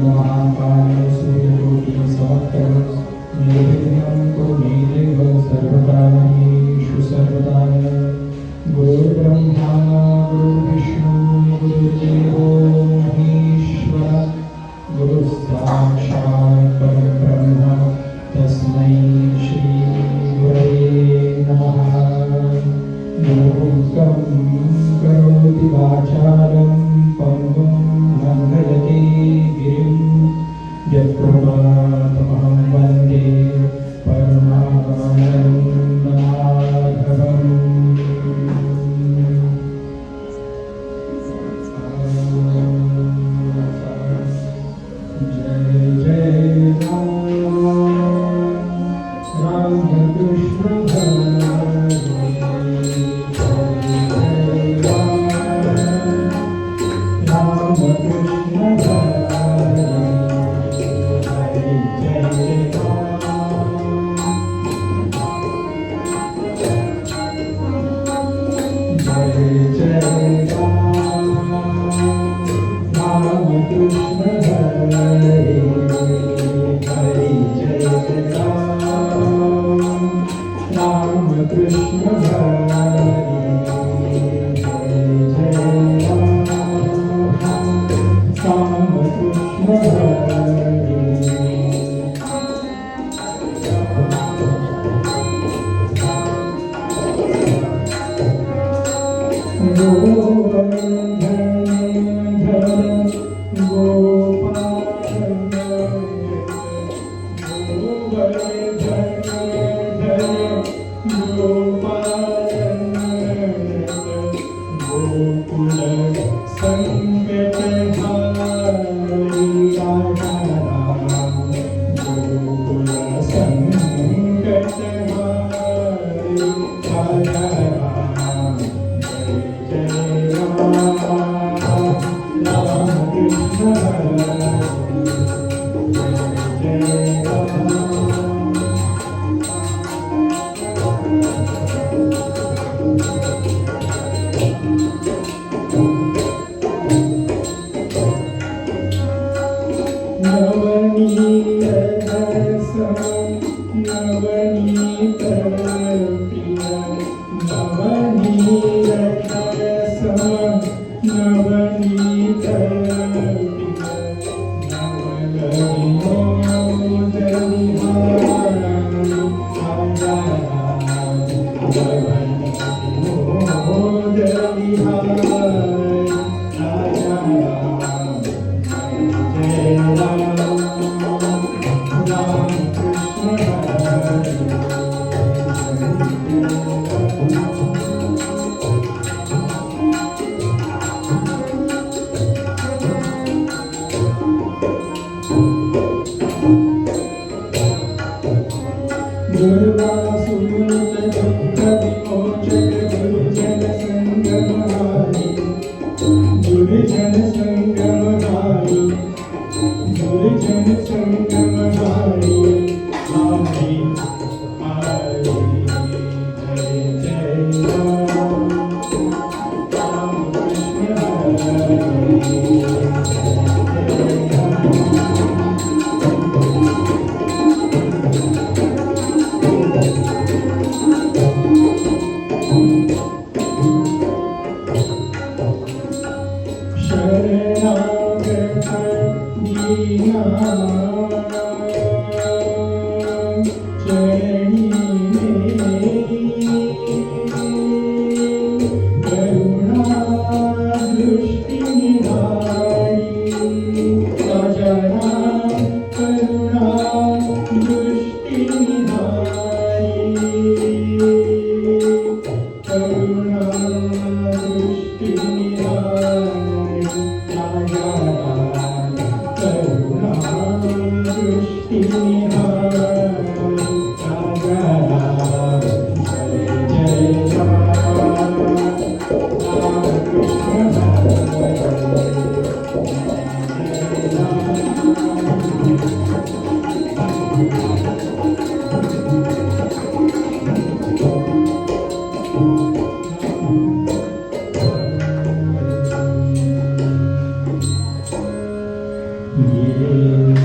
महाकाय सूर्यकोटि समप्रभ निर्विघ्नं कुरु मे देव सर्वकार्येषु सर्वदा। गुरुर्ब्रह्मा गुरुर्विष्णु गुरुर्देवो महेश्वरः गुरुस्साक्षात् परब्रह्म तस्मै श्री गुरवे नमः। मूकं करोति वाचालं पङ्गुं लङ्घयते गिरिं यत्कृपातमहं वन्दे परमानन्दमाधवम्। जय जय राम कृष्ण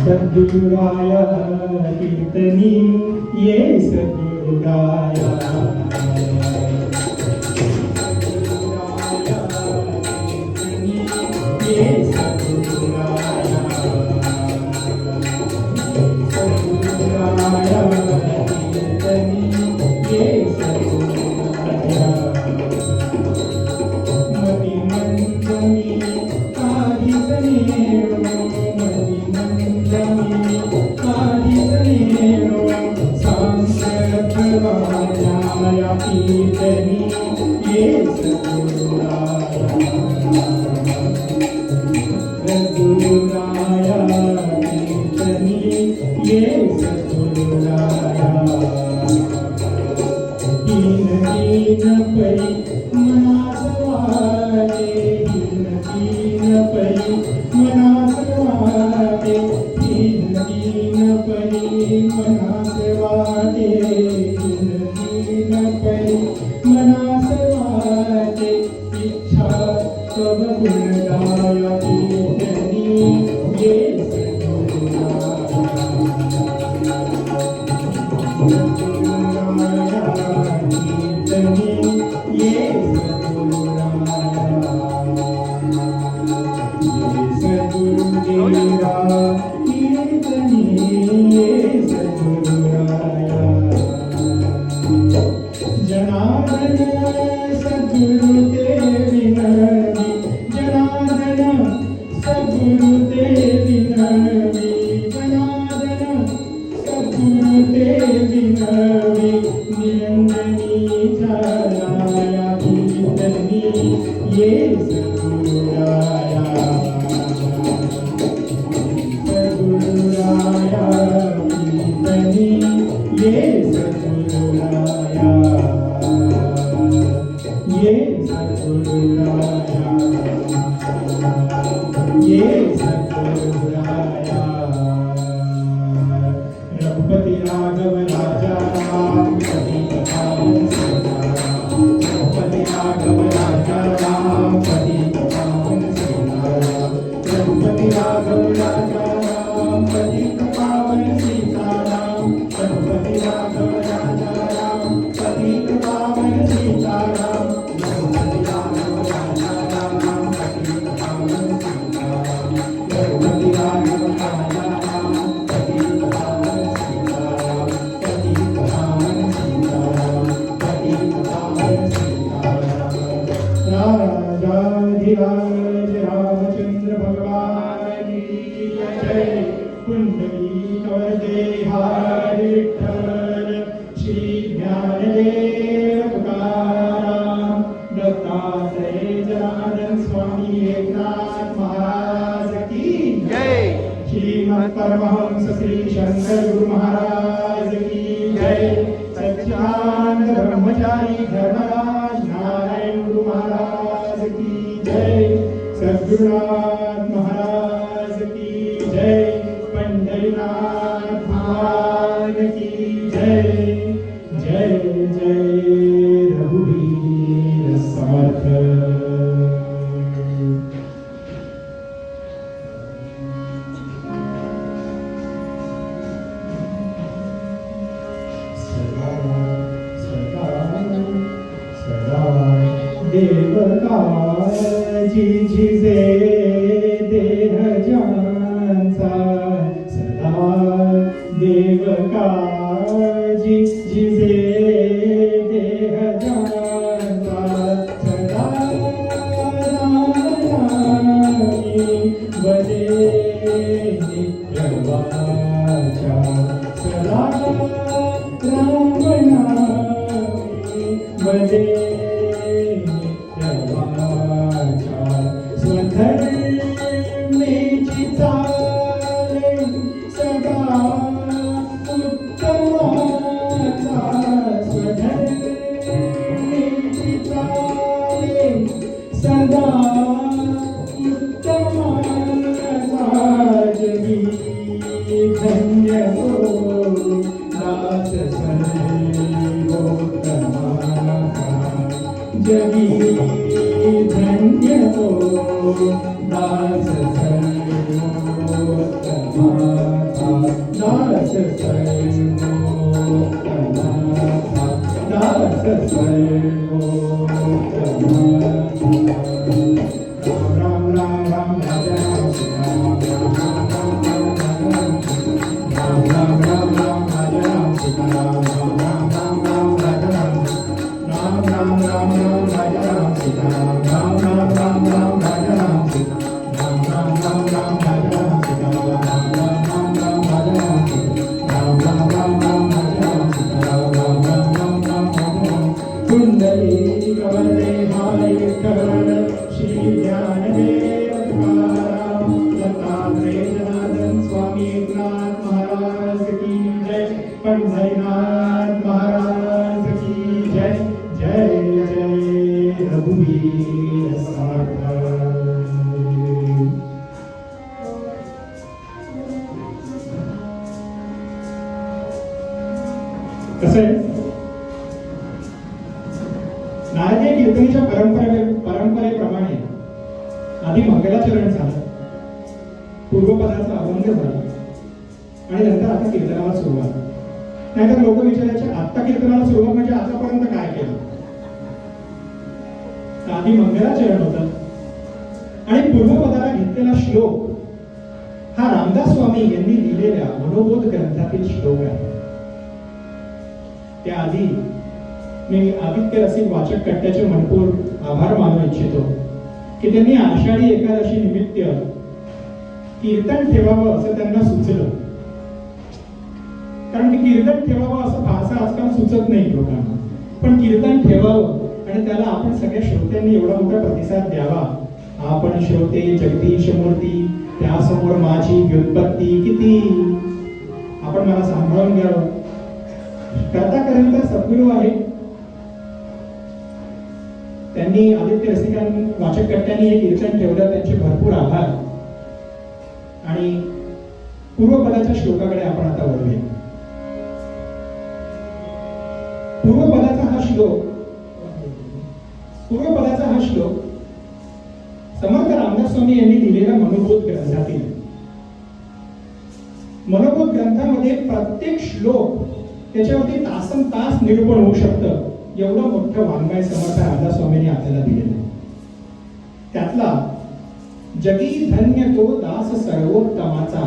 सद्गुरुराया कीर्तनी ये सद्गुरुराया ये सद्गुरुराया सद्गुरुराया कीर्तनी ये सद्गुरुराया मति मंजमी आदि सनेरो मति मंजमी आदि सनेरो सांस्कृतवाया कीर्तनी ये सद्गुरुराया सद्गुरुराया कीर्तनी ये सद्गुरुराया दीन दीन परी मनासवारे दीन दीन परी मनासवारे दीन दीन परी मनासवारे दीन दीन परी मनासवारे इच्छा सब गुणगाया कीर्तनी ये सद्गुरुराया कीर्तनी ये सद्गुरुदेवा कीर्तनी ये सद्गुरुराया जनार्दन सद्गुरु ते विनवी जनार्दन सद्गुरु ते विनवी जनार्दन सद्गुरु ते विनवी निरंजनी छाया कीर्तनी ये सद्गुरुराया सद्गुरुराया कीर्तनी ये सद्गुरुराया ये सद्गुरुराया ये सद्गुरुराया रघुपति राघव राजा राम पति पावन सीताराम रघुपति राघव राजा राम पति पावन सीताराम रघुपति राघव राजा राम पति पावन सीताराम रघुपति राघव राजा राम पति पावन सीताराम रघुपति राघव राजा राम पति पावन सीताराम रघुपति राघव राजा राम पति पावन सीताराम पति पावन सीताराम पति पावन सीताराम राजाधिराज रामचंद्र भगवान की जय पुंडरीकवरदे हरि विठ्ठल श्री ज्ञानदेव तुकाराम दत्तात्रेय जनार्दन स्वामी एकनाथ महाराज की जय श्रीमद् परमहंस श्री शंकर गुरु महाराज की जय सच्चिदानंद ब्रह्मचारी धर्मराज नारायण गुरु महाराज की जय सद्गुरुनाथ महाराज की जय पंढरीनाथ भगवान की जय जय जय रघुवीर समर्थ सदा सदा सदा देवता जिझिसे देह जानसा सदा देवका जिझिसे देह जानसा सदा रामनामी वदे नित्यवाचा सदा रामनामी वदे नित्यवाचा स्वधर्मेची चाले सदा उत्तमाचा स्वधर्मेची चाले सदा उत्तमाचा जगी धन्य हो दास सर्वोत्तमाचा पंढरीनाथ महाराज की जय. जय जय रघुवीर समर्थ. कसं आहे, नारदीय कीर्तनीच्या परंपरेप्रमाणे आधी मंगलाचरण झालं, पूर्वपदाचा अभंग झाला आणि नंतर आता कीर्तनाला सुरुवात. नाहीतर लोक विचारायचे आता कीर्तनाला सुरुवात म्हणजे आतापर्यंत काय केलं. आधी मंगलाचरण होतं आणि पूर्वपदाला घेतलेला श्लोक हा रामदास स्वामी यांनी लिहिलेल्या मनोबोध ग्रंथातील श्लोक आहे. त्याआधी मी आदित्य रसिक वाचक कट्ट्याचे मनपूर आभार मानू इच्छितो की त्यांनी आषाढी एकादशी निमित्त कीर्तन ठेवावं असं त्यांना सुचलं. कारण की कीर्तन ठेवावं असं फारसं आजकाल सुचत नाही लोकांना, पण कीर्तन ठेवावं आणि त्याला आपण सगळ्या श्रोत्यांनी एवढा मोठा प्रतिसाद द्यावा. आपण श्रोते जगदीश मूर्ती, त्यासमोर माझी व्युत्पत्ती किती, आपण मला सांभाळून घ्यावं. करता करेल सद्गुरू आहे. त्यांनी आदित्य रसिकांनी वाचक कट्ट्यांनी हे कीर्तन ठेवलं, त्यांचे भरपूर आभार. आणि पूर्वपदाच्या श्लोकाकडे आपण आता वळूया. पूर्वपदाचा हा श्लोक समर्थ रामदास स्वामी यांनी लिहिलेल्या मनोबोध ग्रंथातील. मनोबोध ग्रंथामध्ये प्रत्येक श्लोक त्याच्यावरती तासन तास निरूपण होऊ शकतं, एवढं मोठं वाङ्मय समर्थ रामदास स्वामींनी आपल्याला दिलेलं आहे. त्यातला जगी धन्य तो दास सर्वोत्तमाचा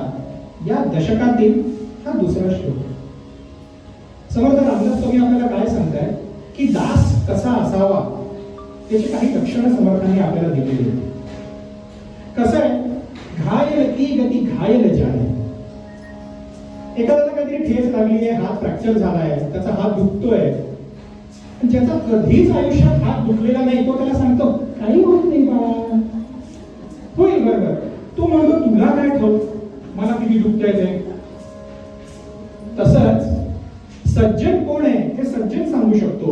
या दशकातील हा दुसरा श्लोक. समर्थ रामदास स्वामी आपल्याला काय सांगताय की दास कसा असावा त्याची काही लक्षणं समर्थांनी आपल्याला दिलेली आहेत. कसं आहे, घायल की गती घायल जाणे. एखाद्याला काहीतरी ठेच लागली आहे, हात फ्रॅक्चर झालाय, त्याचा हात दुखतोय, ज्याचा कधीच आयुष्यात हात दुखलेला नाही तो त्याला सांगतो काही होत नाही बाळा, होईल बरोबर. तो म्हणतो तुला काय ठाऊक मला किती दुखतंय ते. तसंच सज्जन कोण आहे हे सज्जन सांगू शकतो.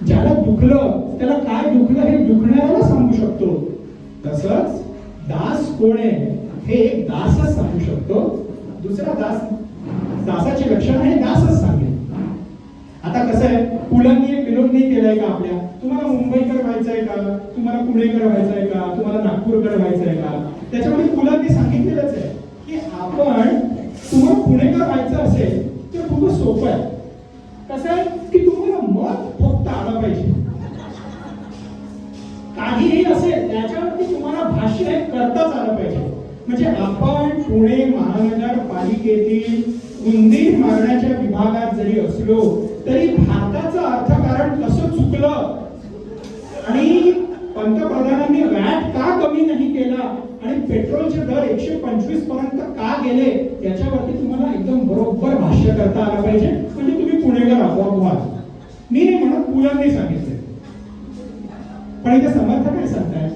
ज्याला दुखलं त्याला काय दुखलं हे दुखणाऱ्याला सांगू शकतो. तसंच दास कोण आहे हे एक दासच सांगू शकतो. दुसरा दासाची लक्षण हे दासच सांगेल. आता कसं आहे, पुलांनी एक विनोद नाही केलाय का आपल्या, तुम्हाला मुंबईकर व्हायचंय का, तुम्हाला पुणेकर व्हायचंय का, तुम्हाला नागपूरकर व्हायचंय का. त्याच्यामध्ये पुलांनी सांगितलेलंच आहे की आपण तुम्हाला पुणेकर व्हायचं असेल तर खूप सोपं आहे. कसं आहे की तुम्हाला मत फक्त आलं पाहिजे, काहीही असेल त्याच्यावरती तुम्हाला भाष्य करताच आलं पाहिजे. म्हणजे आपण पुणे महानगरपालिकेतील उंदीर मारण्याच्या विभागात जरी असलो तरी भारताचं अर्थकारण कसं चुकलं आणि पंतप्रधानांनी व्हॅट का कमी नाही केला आणि पेट्रोलचे दर 125 पर्यंत का गेले याच्यावरती तुम्हाला एकदम बरोबर भाष्य करता आलं पाहिजे. म्हणजे तुम्ही पुणेकर आपोआप व्हाल. मी नाही म्हणत, पुलांनी सांगितले. पण इथे समर्थ काय सांगताय,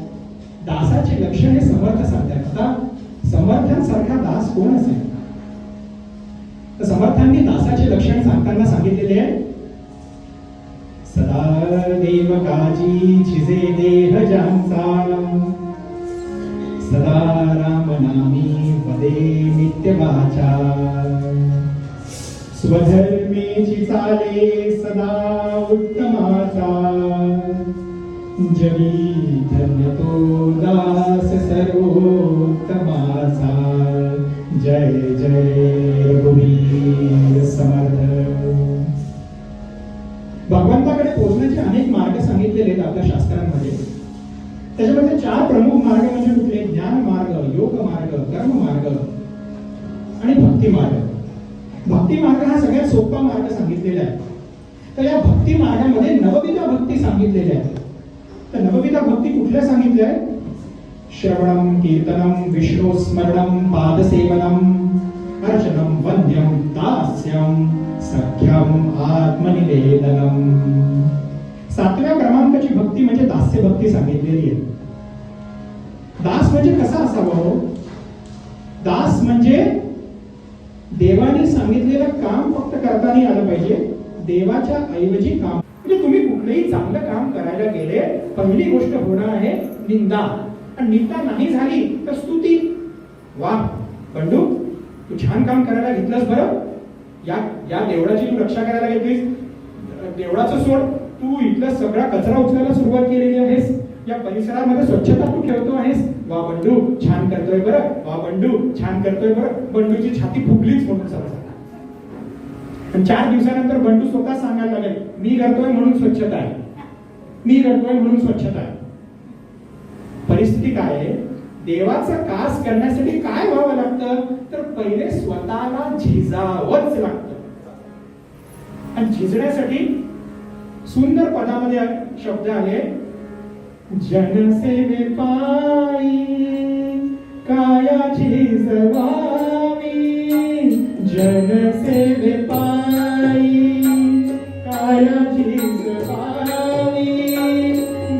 दासाचे लक्षण हे समर्थ सांगतायत. आता समर्थांसारखा दास कोण असेल, तर समर्थांनी दासाचे लक्षण सांगताना सांगितलेले आहे, सदा देव काजी झिजे देह ज्यांचा, सदा राम नामी वदे नित्य वाचा, स्वधर्मेची चाले सदा उत्तमाचा, जगी धन्य तो दास सर्वोत्तमाचा. जय जय रघुवीर त्याच्यामध्ये 4 प्रमुख मार्ग म्हणजे कुठले? ज्ञान मार्ग, योग मार्ग, कर्म मार्ग आणि भक्ती मार्ग. भक्ती मार्ग हा सगळ्यात सोपा मार्ग सांगितलेला आहे. तर या भक्ती मार्गामध्ये नवविधा भक्ती सांगितलेल्या आहेत. तर नवविधा भक्ती कुठल्या सांगितल्या आहेत? श्रवणम, कीर्तनम, विष्णू स्मरणम, पादसेवनम, अर्चनम, वंद्यम, दास्यम, सख्यम, आत्मनिवेदनम. 7व्या क्रमांकाची भक्ती म्हणजे दास्य भक्ती सांगितलेली आहे. दास म्हणजे कसा असावा हो? दास म्हणजे देवाने सांगितलेलं काम फक्त करता नाही आलं पाहिजे, देवाच्या ऐवजी काम. म्हणजे तुम्ही कुठलंही चांगलं काम करायला गेले, पहिली गोष्ट होणार आहे निंदा. आणि निंदा नाही झाली तर स्तुती. वा बंडू, तू छान काम करायला घेतलंस बरं. या देवळाची तू रक्षा करायला घेतलीस. देवळाचं सोड, तू इथला सगळा कचरा उचलायला सुरुवात केलेली आहेस. या परिसरामध्ये स्वच्छता तू ठेवतो आहेस. वा बंडू, छान करतोय बरं. वा बंडू, छान करतोय बरं. बंडूची छाती फुगलीच म्हणून समजा. पण 4 दिवसानंतर बंडू स्वतः सांगायला लागेल, मी करतोय म्हणून स्वच्छता आहे, मी करतोय म्हणून स्वच्छता आहे. परिस्थिती काय आहे? देवाचा कास करण्यासाठी काय व्हावं लागतं? तर पहिले स्वतःला झिजावंच लागतं. आणि झिजण्यासाठी सुंदर पदामध्ये शब्द आले, जनसेवे पायी काया झिजवावी, जनसेवे पायी काया झिजवावी,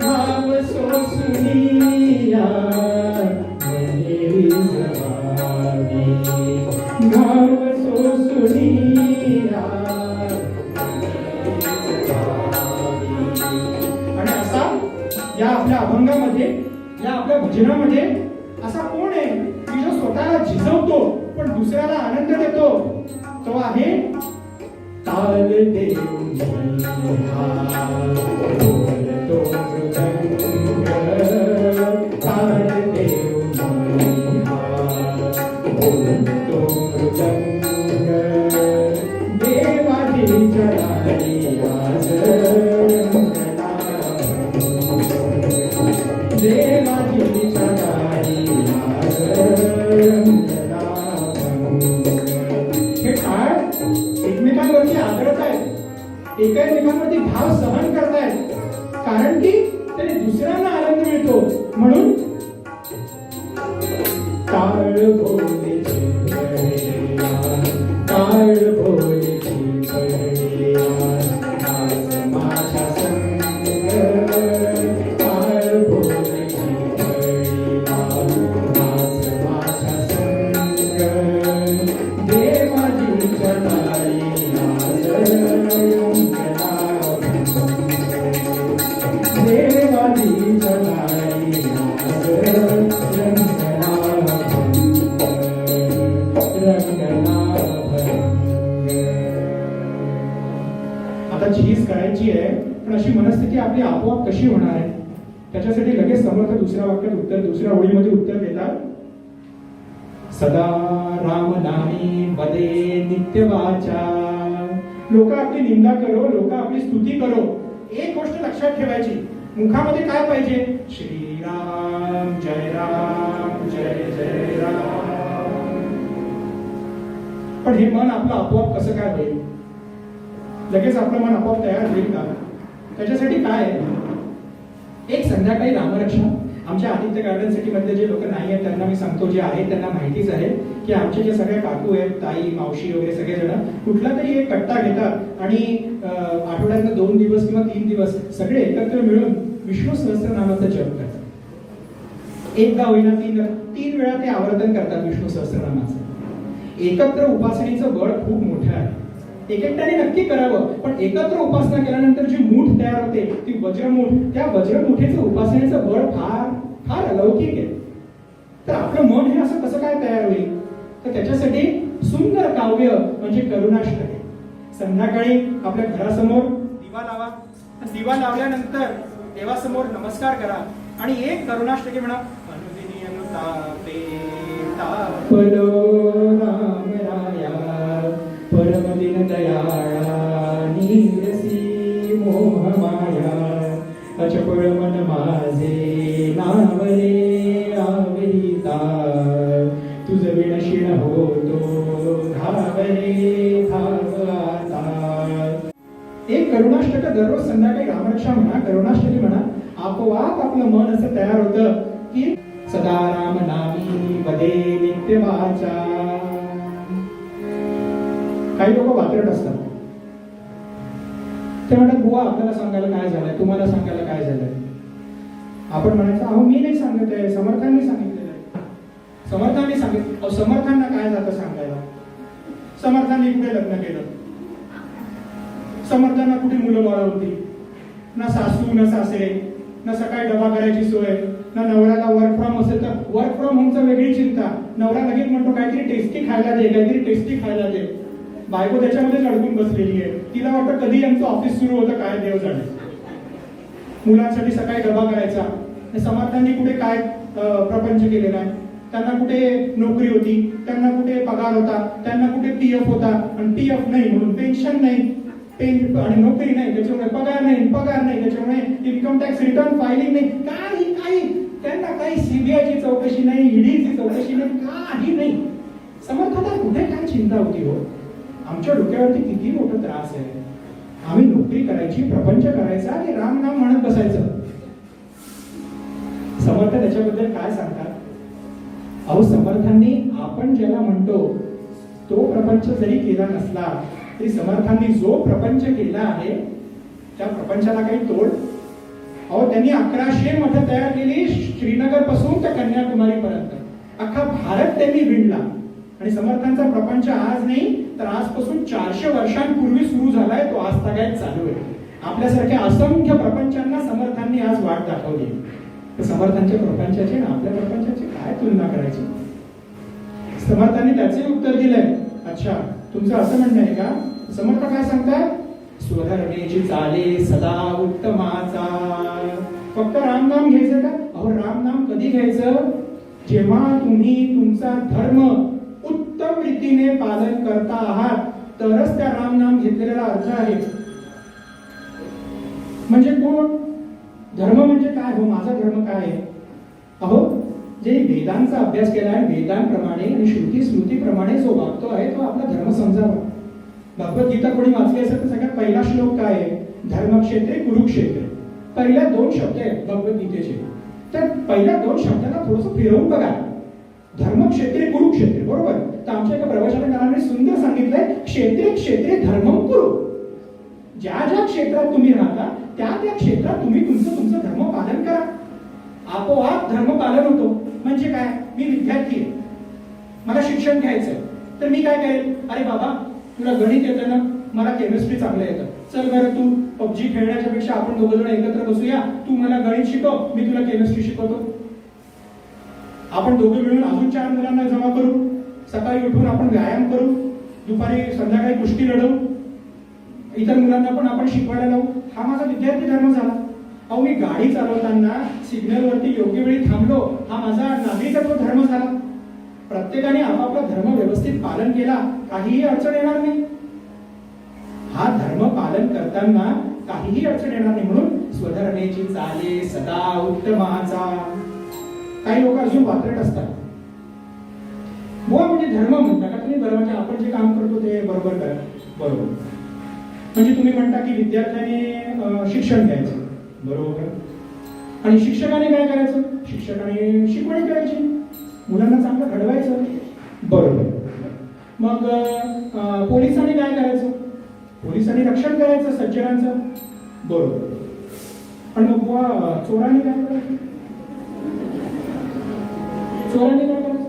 भाव सोसुनिया मने जवावी, भाव सोसुनिया. आणि असा या आपल्या अभंगामध्ये, या आपल्या भजनामध्ये असा कोण आहे की जो स्वतःला झिजवतो पण दुसऱ्याला आनंद देतो? तो आहे ताल देऊन बोलतो मृदंग, ताल देऊन बोलतो मृदंग, देवाची चढाई आज देवाची चढाई आज. हे काय एकमेकांवरती आदरत आहेत, एकमेकांवरती भाव सहन करतायत, कारण की त्याने दुसऱ्यांना आनंद मिळतो. म्हणून काळ भोलेची बळिया, काळ भोलेची बळिया, आज माझ्या संग, काळ भोलेची बळिया, आज माझ्या संग, देवाची चढाई आज रंगला, देवाची चढाई आज रंगला, रंगला भंग. आता झीज करायची आहे, पण अशी मनस्थिती आपली आपोआप कशी होणार आहे? त्याच्यासाठी लगेच समर्थ दुसऱ्या वाक्यात उत्तर, दुसऱ्या ओळीमध्ये उत्तर देतात, सदा राम नामी बदे नित्य वाचा. लोक आपली निंदा करो, लोक आपली स्तुती करो, एक गोष्ट लक्षात ठेवायची, मुखामध्ये काय पाहिजे? श्रीराम जय राम जय जय राम. पण हे मन आपलं आपोआप कसं काय होईल? लगेच आपलं मन आपोआप तयार होईल का? त्याच्यासाठी काय आहे? एक संध्याकाळी रामरक्षा. आमच्या आदित्य गार्डन सिटी मधले जे लोक नाही आहेत त्यांना मी सांगतो, जे आहेत त्यांना माहितीच आहे की आमचे जे सगळे काकू आहेत, ताई, मावशी वगैरे सगळेजण कुठला तरी एक कट्टा घेतात आणि आठवड्यातनं 2 दिवस किंवा 3 दिवस सगळे एकत्र मिळून विष्णू सहस्त्रनामाचं जप करतात. एकदा होईना 3 वेळा ते आवर्तन करतात विष्णू सहस्त्रनामाचं. एकत्र उपासनेचं बळ खूप मोठं आहे. एकट्याने नक्की करावं, पण एकत्र उपासना केल्यानंतर जी मूठ तयार होते ती वज्रमूठ, त्या वज्रमुठीचं उपासनेचं बळ फार फार अलौकिक आहे. तर आपलं मन हे असं कसं काय तयार होईल? तर त्याच्यासाठी सुंदर काव्य म्हणजे करुणाष्टके. संध्याकाळी आपल्या घरासमोर दिवा लावा, दिवा लावल्यानंतर देवासमोर नमस्कार करा आणि एक करुणाष्टके म्हणा, अनुदिनी अनुतापे तापलो रामराया, परम दिन दयाळा नीरसी मोह माया, अचपळ मन माझे ना तर दररोज संध्याकाळी रामरक्षा म्हणा, करुणाष्टकी म्हणा, आपोआप आपलं मन असं तयार होतं की सदा राम नामी वदे नित्य वाचा. काही लोक वात्रट असतात. ते म्हणतात बुवा आपल्याला सांगायला काय झालंय, तुम्हाला सांगायला काय झालंय. आपण म्हणायचं अहो मी नाही सांगत आहे, समर्थांनी सांगितलेलं आहे. समर्थांनी सांगितलं. समर्थांना काय जातं सांगायला. समर्थांनी कुठे लग्न केलं, समर्थांना कुठे मुलं बाळ होती, ना सासू ना सासरे, ना सकाळी डबा करायची सोय, ना नवऱ्याला वर्क फ्रॉम असेल तर वर्क फ्रॉम होमचं वेगळी चिंता. नवरा लगेच म्हणतो काहीतरी टेस्टी खायला दे, काहीतरी टेस्टी खायला दे. बायको त्याच्यामध्येच अडकून बसलेली आहे. तिला वाटतं कधी यांचं ऑफिस सुरू होतं काय देव जाणे. मुलांसाठी सकाळी डबा करायचा. समर्थांनी कुठे काय प्रपंच केलेला आहे. त्यांना कुठे नोकरी होती, त्यांना कुठे पगार होता, त्यांना कुठे पीएफ होता, आणि पीएफ नाही म्हणून पेन्शन नाही, आणि नोकरी नाही त्याच्यामुळे पगार नाही त्याच्यामुळे इन्कम टॅक्स रिटर्न फायलिंग नाही, काही त्यांना काही सीबीआयची चौकशी नाही, ईडीची चौकशी नाही, काही नाही. समर्थांना कुठे काय चिंता होती हो. आमच्या डोक्यावरती किती मोठा त्रास आहे. आम्ही नोकरी करायची, प्रपंच करायचा आणि राम नाम म्हणत बसायचं. समर्थ त्याच्याबद्दल काय सांगतात. अहो समर्थांनी आपण ज्याला म्हणतो तो प्रपंच जरी केला नसला तरी समर्थांनी जो प्रपंच केला आहे त्या प्रपंचाला काही तोड. अहो त्यांनी 1100 मठ तयार केली, श्रीनगर पासून तर कन्याकुमारी पर्यंत. अख्खा भारत त्यांनी विणला. आणि समर्थांचा प्रपंच आज नाही तर आजपासून 400 वर्षांपूर्वी सुरू झालाय, तो आज तागायत चालू आहे. आपल्यासारख्या असंख्य प्रपंचांना समर्थांनी आज वाट दाखवली. तर समर्थांच्या प्रपंचाची आणि आपल्या प्रपंचाची काय तुलना करायची. समर्थांनी त्याचे उत्तर दिलंय. अच्छा तुमचं असं म्हणणं आहे का. समर्थ काय सांगतात. स्वधर्मेची चाले सदा उत्तमाचा. फक्त राम नाम घ्यायचं का. अहो राम नाम कधी घ्यायचं. जेव्हा तुम्ही तुमचा धर्म उत्तम रीतीने पालन करता आहात तरच त्या राम नाम घेतलेला अर्थ आहे. म्हणजे कोण धर्म म्हणजे काय हो. माझा धर्म काय आहे. अहो जे वेदांचा अभ्यास केला आहे, वेदांप्रमाणे आणि श्रुती स्मृतीप्रमाणे जो वागतो आहे तो आपला धर्म समजावा. भगवद्गीता कोणी वाचली असेल तर सगळ्यात पहिला श्लोक काय आहे. धर्मक्षेत्रे कुरुक्षेत्र. पहिल्या 2 शब्द आहेत भगवद्गीतेचे. तर पहिल्या 2 शब्दांना थोडंसं फिरवून बघा. धर्मक्षेत्रे कुरुक्षेत्र बरोबर. तर आमच्या एका प्रवचनकाराने सुंदर सांगितलंय क्षेत्रे क्षेत्रे धर्मं कुरु. ज्या ज्या क्षेत्रात तुम्ही राहता त्या त्या क्षेत्रात तुम्ही तुमचं धर्म पालन करा. आपोआप धर्म पालन होतो. म्हणजे काय. मी विद्यार्थी आहे, मला शिक्षण घ्यायचंय, तर मी काय करेल. अरे बाबा तुला गणित येतं ना, मला केमिस्ट्री चांगलं येतं, चल बरं तू पबजी खेळण्याच्या पेक्षा आपण दोघं जण एकत्र बसूया, तू मला गणित शिकव, मी तुला केमिस्ट्री शिकवतो. आपण दोघे मिळून अजून 4 मुलांना जमा करू, सकाळी उठून आपण व्यायाम करू, दुपारी संध्याकाळी कुस्ती लढवू, इतर मुलांना पण आपण शिकवायला लावू. हा माझा विद्यार्थी धर्म झाला. अहो मी गाडी चालवताना सिग्नल वरती योग्य वेळी थांबलो, हा माझा नागरिकत्व धर्म झाला. प्रत्येकाने आपापला धर्म व्यवस्थित पालन केला, काहीही अडचण येणार नाही. हा धर्म पालन करताना काहीही अडचण येणार नाही. म्हणून स्वधर्मेची चाले सदा उत्तमाचा. काही लोक अजून वात्रट असतात. बुवा म्हणजे धर्म म्हणता का तुम्ही. बरोबर म्हणजे आपण जे काम करतो ते बरोबर करा. बरोबर म्हणजे तुम्ही म्हणता की विद्यार्थ्याने शिक्षण घ्यायचं, बरोबर. आणि शिक्षकाने काय करायचं. शिक्षकाने शिकवणी करायची, मुलांना चांगलं घडवायचं, बरोबर. मग पोलिसांनी काय करायचं. पोलिसांनी रक्षण करायचं सज्जनांचं, बरोबर. पण मग बुवा चोरांनी काय करायचं. चोरांनी काय करायचं.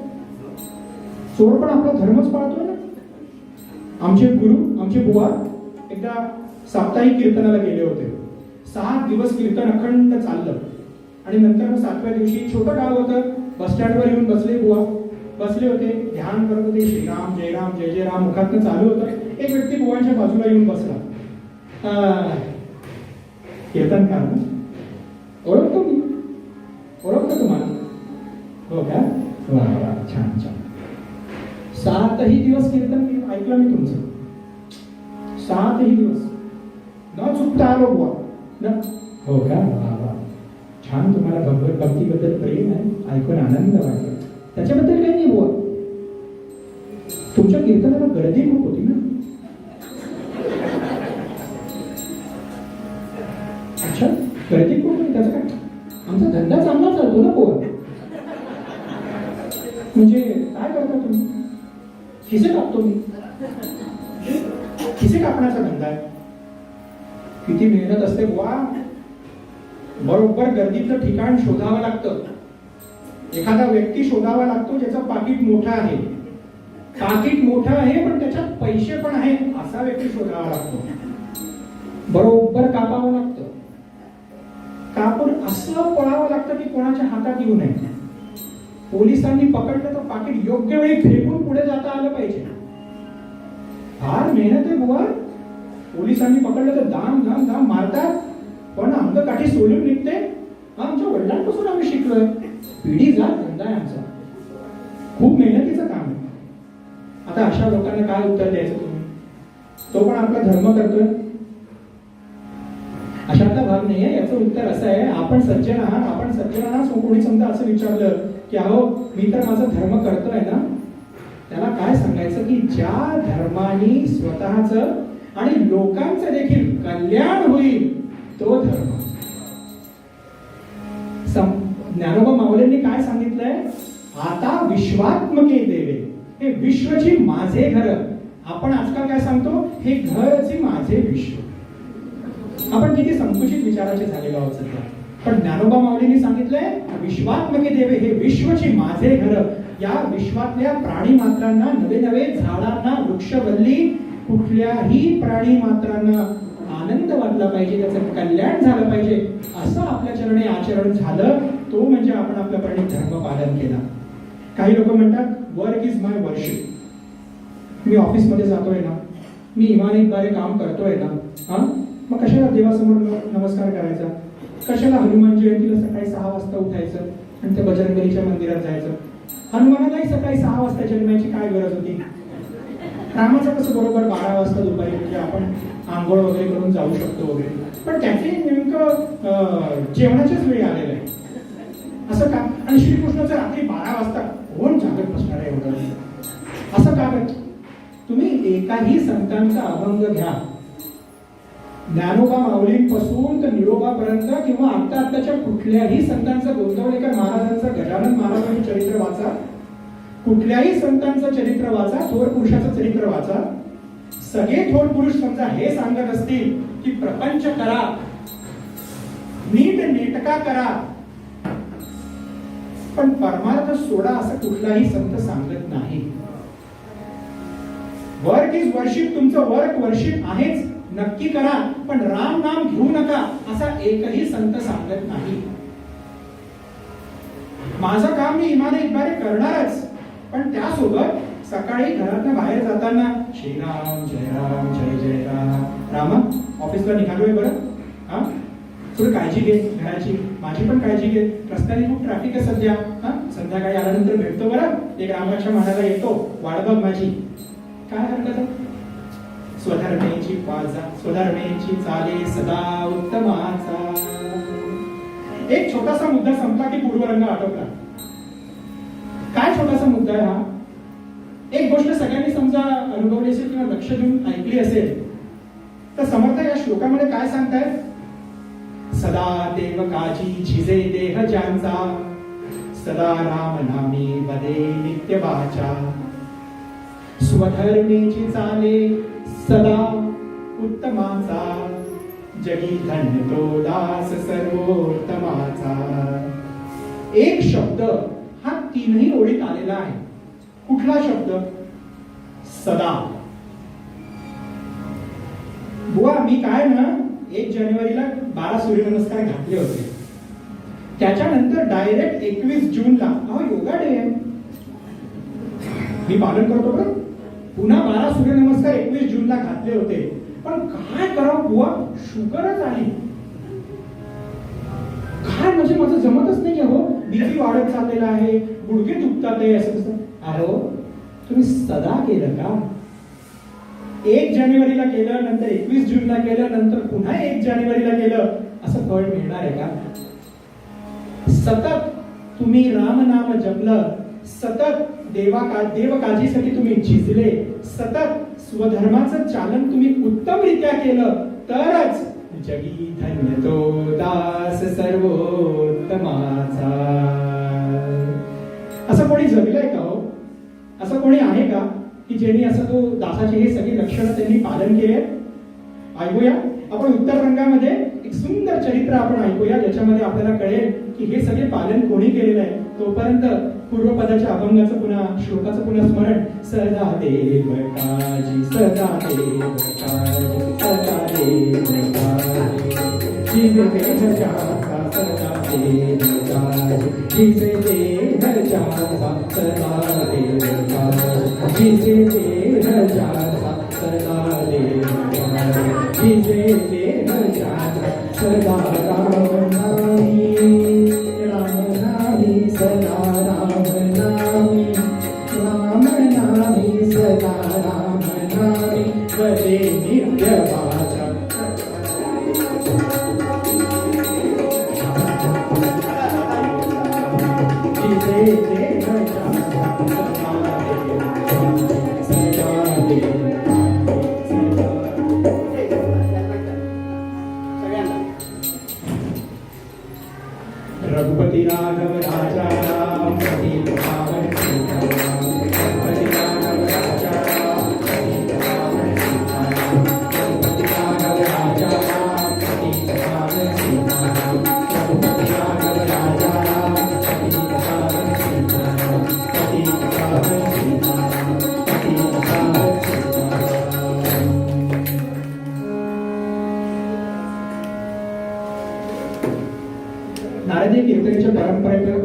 चोर पण आपला धर्मच पाळतोय ना. आमचे गुरु आमचे बुवा एकदा साप्ताहिक कीर्तनाला गेले होते. 7 दिवस कीर्तन अखंड चाललं. आणि नंतर 7व्या दिवशी छोटं गाव होतं, बस स्टँडवर येऊन बसले बुवा. बसले होते, ध्यान करत होते, श्रीराम जय राम जय जय राम मुखातनं चालू होतं. एक व्यक्ती बुवांच्या बाजूला येऊन बसला. कीर्तनकार ना, ओळखतो मी, ओळखतो तुम्हाला. हो का. वा वा छान छान. 7ही दिवस कीर्तन ऐकलं मी तुमचं. 7ही दिवस न चुकता आलो बुवा न. हो का. वा वा छान. तुम्हाला भगवत भक्तीबद्दल प्रेम आहे, ऐकून आनंद वाटला. त्याच्याबद्दल काही नाही बुवा. तुमच्या कीर्तनाला गर्दी खूप होती ना. गर्दी कुठून त्याचं काय, आमचा धंदा चांगला चालतो ना पोर. म्हणजे काय करता तुम्ही? खिसे कापतो मी. खिसे कापण्याचा धंदा आहे. किती मेहनत असते बुवा. बरोबर गर्दीचं ठिकाण शोधावं लागतं. एखादा व्यक्ती शोधावा लागतो ज्याचं पाकिट मोठं आहे. पाकिट मोठं आहे पण त्याच्यात पैसे पण आहेत असा व्यक्ती शोधावा लागतो. बरोबर कापावं लागतं. कापून असं पळावं लागतं की कोणाच्या हातात येऊ नये. पोलिसांनी पकडलं तर पाकिट योग्य वेळी फेकून पुढे जाता आलं पाहिजे. फार मेहनत आहे बुवा. पोलिसांनी पकडलं तर दाम दाम दाम मारतात पण अंगकाठी सोलून निघते. आमच्या वडिलांपासून आम्ही शिकलोय. पिढी जात धंदा आहे आमचा. खूप मेहनतीचं काम आहे. आता अशा लोकांना काय उत्तर द्यायचं तुम्ही? तो पण आपला धर्म करतोय अशातला भाग नाहीये. याचं उत्तर असं आहे, आपण सज्जन आहात. आपण सज्जन आहात. कोणी समजा असं विचारलं की अहो मी तर माझा धर्म करतोय ना, त्याला काय सांगायचं की ज्या धर्माने स्वतःचं आणि लोकांचं देखील कल्याण होईल तो धर्म. ज्ञानोबा माऊलींनी काय सांगितलंय? आता विश्वात्मके देवे, हे विश्वची माझे घर. आपण आजकाल काय सांगतो? हे घरची माझे विश्व. आपण किती संकुचित विचाराचे झालेलो आहोत सध्या. पण ज्ञानोबा माऊलींनी सांगितलंय विश्वात्मके देवे, हे विश्वची माझे घर. या विश्वातल्या प्राणी मात्रांना, नवे नवे झाडांना, वृक्षवल्ली, कुठल्याही प्राणी मात्रांना आनंद वाटला पाहिजे, त्याचं कल्याण झालं पाहिजे. असं आपल्या चरणी आचरण झालं तो म्हणजे आपण आपल्यापणे धर्म पालन केला. काही लोक म्हणतात वर्क इज माय वर्शिप. मी ऑफिसमध्ये जातोय ना, मी इमानीद्वारे काम करतोय ना, मग कशाला देवासमोर नमस्कार करायचा? कशाला हनुमान जयंतीला सकाळी 6 वाजता उठायचं आणि त्या बजरंगबलीच्या मंदिरात जायचं? हनुमानालाही सकाळी 6 वाजता जन्माची काय गरज होती? रामाचं कसं बरोबर 12 वाजता दुपारी म्हणजे आपण आंघोळ वगैरे करून जाऊ शकतो वगैरे. पण त्याचे नेमकं जेवणाच्याच वेळी आलेलं आहे असं का? आणि श्रीकृष्णाचं रात्री 12 वाजता कोण जागत बसणार आहे एवढं? असं का करत? तुम्ही एकाही संतांचा अभंग घ्या, ज्ञानोबा माऊलींपासून तर निरोबापर्यंत किंवा आत्ताच्या कुठल्याही संतांचं, गोंदवलेकर महाराजांचं, गजानन महाराजांचं चरित्र वाचा, कुठल्याही संतांचं चरित्र वाचा, थोर पुरुषाचं चरित्र वाचा. सगळे थोर पुरुष समजा हे सांगत असतील की प्रपंच करा, नीट नेटका करा, पण परमार्थ सोडा असं कुठलाही संत सांगत नाही. Work is worship. तुमचं वर्क वर्शिप आहेच, नक्की करा, पण राम नाम घेऊ नका असा एकही संत सांगत नाही. माझं काम मी इमानीद्वारे करणारच, पण त्यासोबत सकाळी घरातनं बाहेर जाताना श्रीराम जय राम जय जय राम. रामा ऑफिसला निघालोय बरं, हा थोडी काळजी घे घराची, माझी पण काळजी घे. रस्त्याने खूप ट्रॅफिक आहे सध्या, संध्याकाळी आल्यानंतर भेटतो बरं, एक रामरक्षा म्हणायला येतो, वाट बघ माझी. काय हरकत आहे? स्वधर्मेची वाचा, स्वधर्मेची चाले सदा उत्तमाचा. एक छोटासा मुद्दा संपला की पूर्वरंग आटोपला. काय छोटासा मुद्दा आहे हा? एक गोष्ट सगळ्यांनी समजा अनुभवली असेल किंवा लक्ष देऊन ऐकली असेल तर समर्थ या श्लोकामध्ये काय सांगतायत? सदा देव काजी झिजे देह ज्यांचा, सदा राम नामी वदे नित्य वाचा. स्वधर्मेची चाले सदा उत्तमाचा, जगी धन्य तो दास सर्वोत्तमाचा. एक शब्द हा 3ही ओळीत आलेला आहे. कुठला शब्द? सदा. बुवा मी काय ना 1 जानेवारीला 12 सूर्यनमस्कार घातले होते, त्याच्यानंतर डायरेक्ट 21 जूनला योगा डे आहे, मी पालन करतो बरं. पुन्हा 12 सूर्यनमस्कार 21 जूनला घातले होते, पण काय करावं बुवा, शुगरच आली. काय म्हणजे माझं जमतच नाही हो, बीपी वाढत चाललेला आहे, गुडघे दुखतात आहे, असं तसं. अहो तुम्ही सदा केलं का? 1 जानेवारीला केलं, नंतर 21 जूनला केलं, नंतर पुन्हा 1 जानेवारीला केलं, असं फळ मिळणार आहे का? सतत तुम्ही रामनाम जपलं, सतत देवकाजीसाठी तुम्ही झिजले, सतत स्वधर्माचं चालन तुम्ही उत्तमरित्या केलं, तरच जगी धन्य तो दास सर्वोत्तमाचा. असं कोणी जगलंय का हो? असं कोणी आहे का की ज्यांनी असं तो दासाची हे सगळी लक्षणं त्यांनी पालन केले? ऐकूया आपण उत्तर रंगामध्ये एक सुंदर चरित्र आपण ऐकूया, ज्याच्यामध्ये आपल्याला कळेल की हे सगळे पालन कोणी केलेलं आहे. तोपर्यंत पूर्वपदाच्या अभंगाचं पुन्हा श्लोकाचं पुन्हा स्मरण. सदा देव काजी सदा देव काजी सदा देव काजी जिसे देह जाता सदा देव काजी जिसे देह जाता सदा देव काजी जिसे देह जाता सदा देव काजी जिसे देह जाता सदा राम नामी राम नामी सदा राम नामी राम नामी सदा राम नामी वदे नित्य वाचा. जिसे देह जाता सदा देव सदा देव. रघुपति राघव राजा राम पतित पावन सीताराम. रघुपति राघव राजा राम पतित पावन सीताराम. रघुपति राघव राजा राम पतित पावन सीताराम. रघुपति राघव राजा राम पतित पावन सीताराम. पतित पावन सीताराम. पतित पावन सीताराम. नारदीय कीर्तनेच्या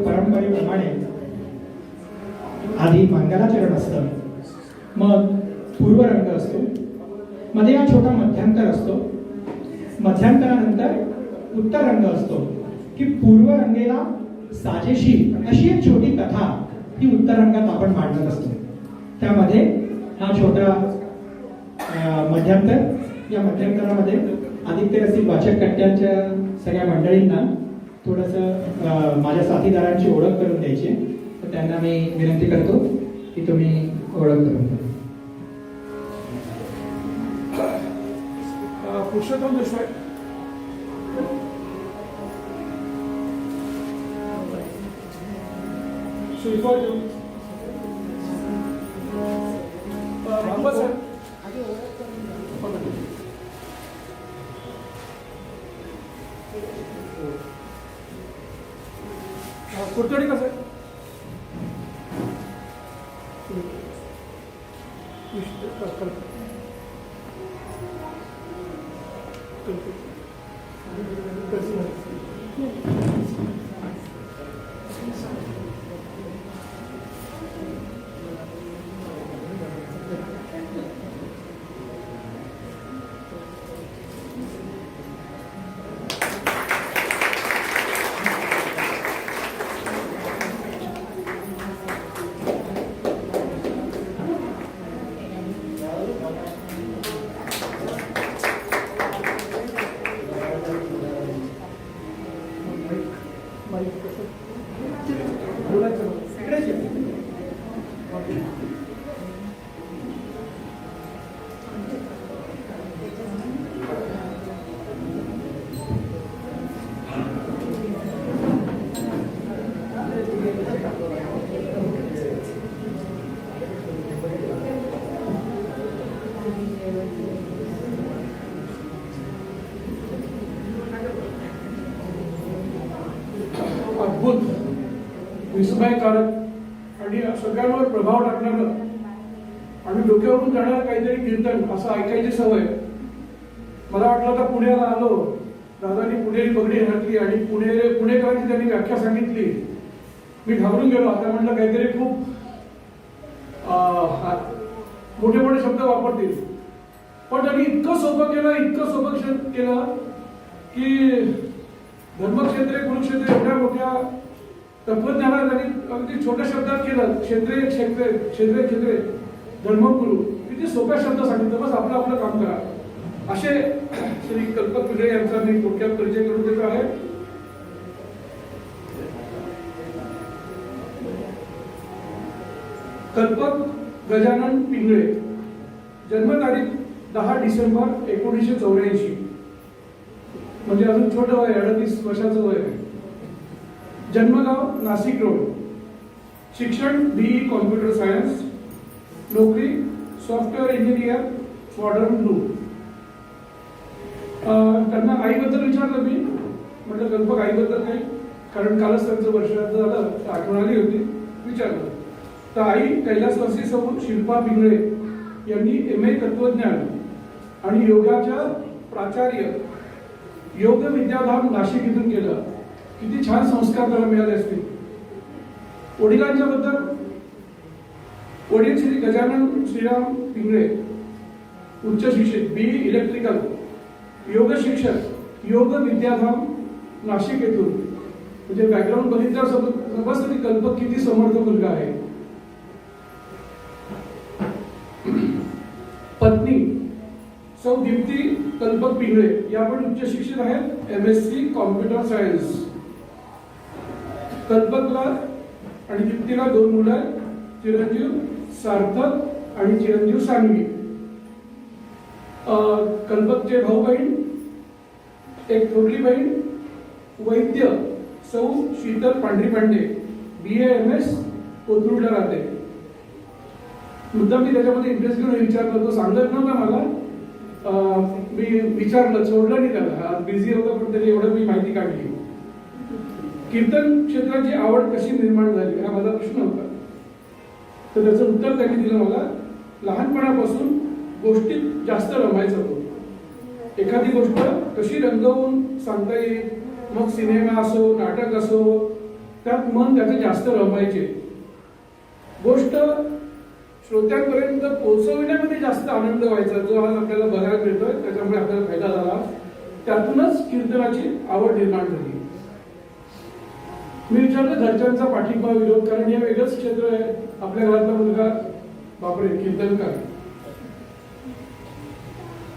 परंपरेप्रमाणे आधी मंगलाचरण असतं, मग पूर्वरंग असतो, मध्ये हा छोटा मध्यांतर असतो, मध्यांतरानंतर उत्तर रंग असतो. की पूर्वरंगेला साजेशी अशी एक छोटी कथा ही उत्तर रंगात आपण मांडत असतो. त्यामध्ये हा छोटा मध्यांतर, या मध्यांतरामध्ये आदित्य रसिक वाचक कट्ट्यांच्या सगळ्या मंडळींना थोडंसं माझ्या साथीदारांची ओळख करून द्यायची. तर त्यांना मी विनंती करतो की तुम्ही ओळख करून द्या. पुरुषोत्तम देशवाय, श्रीफळ भांबसाहेब, कुरतडी कसं आहे? अद्भुत, विस्मयकारक आणि सगळ्यांवर प्रभाव टाकणारं आणि डोक्यावरून जाणारं काहीतरी कीर्तन असं ऐकायची सवय. मला वाटलं तर पुण्याला आलो, दादानी पुणेरी पगडी घातली आणि पुणेकरांची त्यांनी व्याख्या सांगितली. मी घाबरून गेलो. आता म्हटलं काहीतरी खूप मोठे मोठे शब्द वापरतील, पण त्यांनी इतकं सोपं केलं की धर्मक्षेत्रे कुरुक्षेत्रे एवढ्या मोठ्या तत्वज्ञानात त्यांनी अगदी छोट्या शब्दात केलं. क्षेत्रे धर्मगुरु, किती सोप्या शब्द सांगितलं. बस आपलं काम करा. असे श्री कल्पक पिंगळे यांचा मी थोडक्यात परिचय करून देतो आहे. कल्पक गजानन पिंगळे, जन्मतारीख 10 डिसेंबर 1984. म्हणजे अजून छोटं वय, 38 वर्षाचं वय आहे. जन्मगाव नाशिक रोड, शिक्षण BE कॉम्प्युटर सायन्स, नोकरी सॉफ्टवेअर इंजिनियर मॉडर्न लूप. त्यांना आईबद्दल विचारलं मी, म्हटलं कल्पक आईबद्दल काही, कारण कालच त्यांचं वर्षाचं झालं तर आठवण आली होती, विचारलं. तर आई कैलासवासी सौ शिल्पा पिंगळे यांनी MA तत्वज्ञान आणि योगाच्या प्राचार्य योग विद्याधाम नाशिक इथून केलं. किती छान संस्कार त्याला मिळाले असतील. वडिलांच्या बद्दल, वडील श्री गजानन श्रीराम पिंगळे, उच्च शिक्षित, BE इलेक्ट्रिकल, योग शिक्षक, योग विद्याधाम नाशिक येथून. म्हणजे बॅकग्राऊंड बघितल्यावर समजतं की कल्पक किती समर्थ मुलगा आहे. पत्नी सौ दीप्ती कल्पक पिंगळे, या पण उच्च शिक्षित आहेत, MSc कॉम्प्युटर सायन्स. कल्पकला आणि दीप्तीला 2 मुलं आहेत, चिरंजीव सार्थक आणि चिरंजीव सान्वी. कल्पकचे भाऊ बहीण, एक थोरली बहीण वैद्य सौ शीतल पांढरी पांडे, BA MS कोथरूडला राहते. मुद्दाम मी त्याच्यामध्ये इंटरेस्ट घेऊन विचारलं, तो सांगत नव्हता मला. मी विचारलं, सोडलं नाही त्याला, बिझी होता, पण तरी एवढं मी माहिती काढली. कीर्तन क्षेत्राची आवड कशी निर्माण झाली हा माझा प्रश्न होता. तर त्याचं उत्तर त्यांनी दिलं मला. लहानपणापासून गोष्टीत जास्त रमायचं होतं. एखादी गोष्ट कशी रंगवून सांगता येईल, मग सिनेमा असो नाटक असो, त्यात मन त्याचे जास्त रमायचे. गोष्ट श्रोत्यांपर्यंत पोहोचविण्यामध्ये जास्त आनंद व्हायचा, जो आज आपल्याला बघायला मिळतोय, त्याच्यामुळे आपल्याला फायदा झाला. त्यातूनच कीर्तनाची आवड निर्माण झाली. मी विचारलं घरच्यांचा पाठिंबा विरोध, कारण हे वेगळंच क्षेत्र आहे. आपल्या घरातला मुलगा बापरे कीर्तनकार.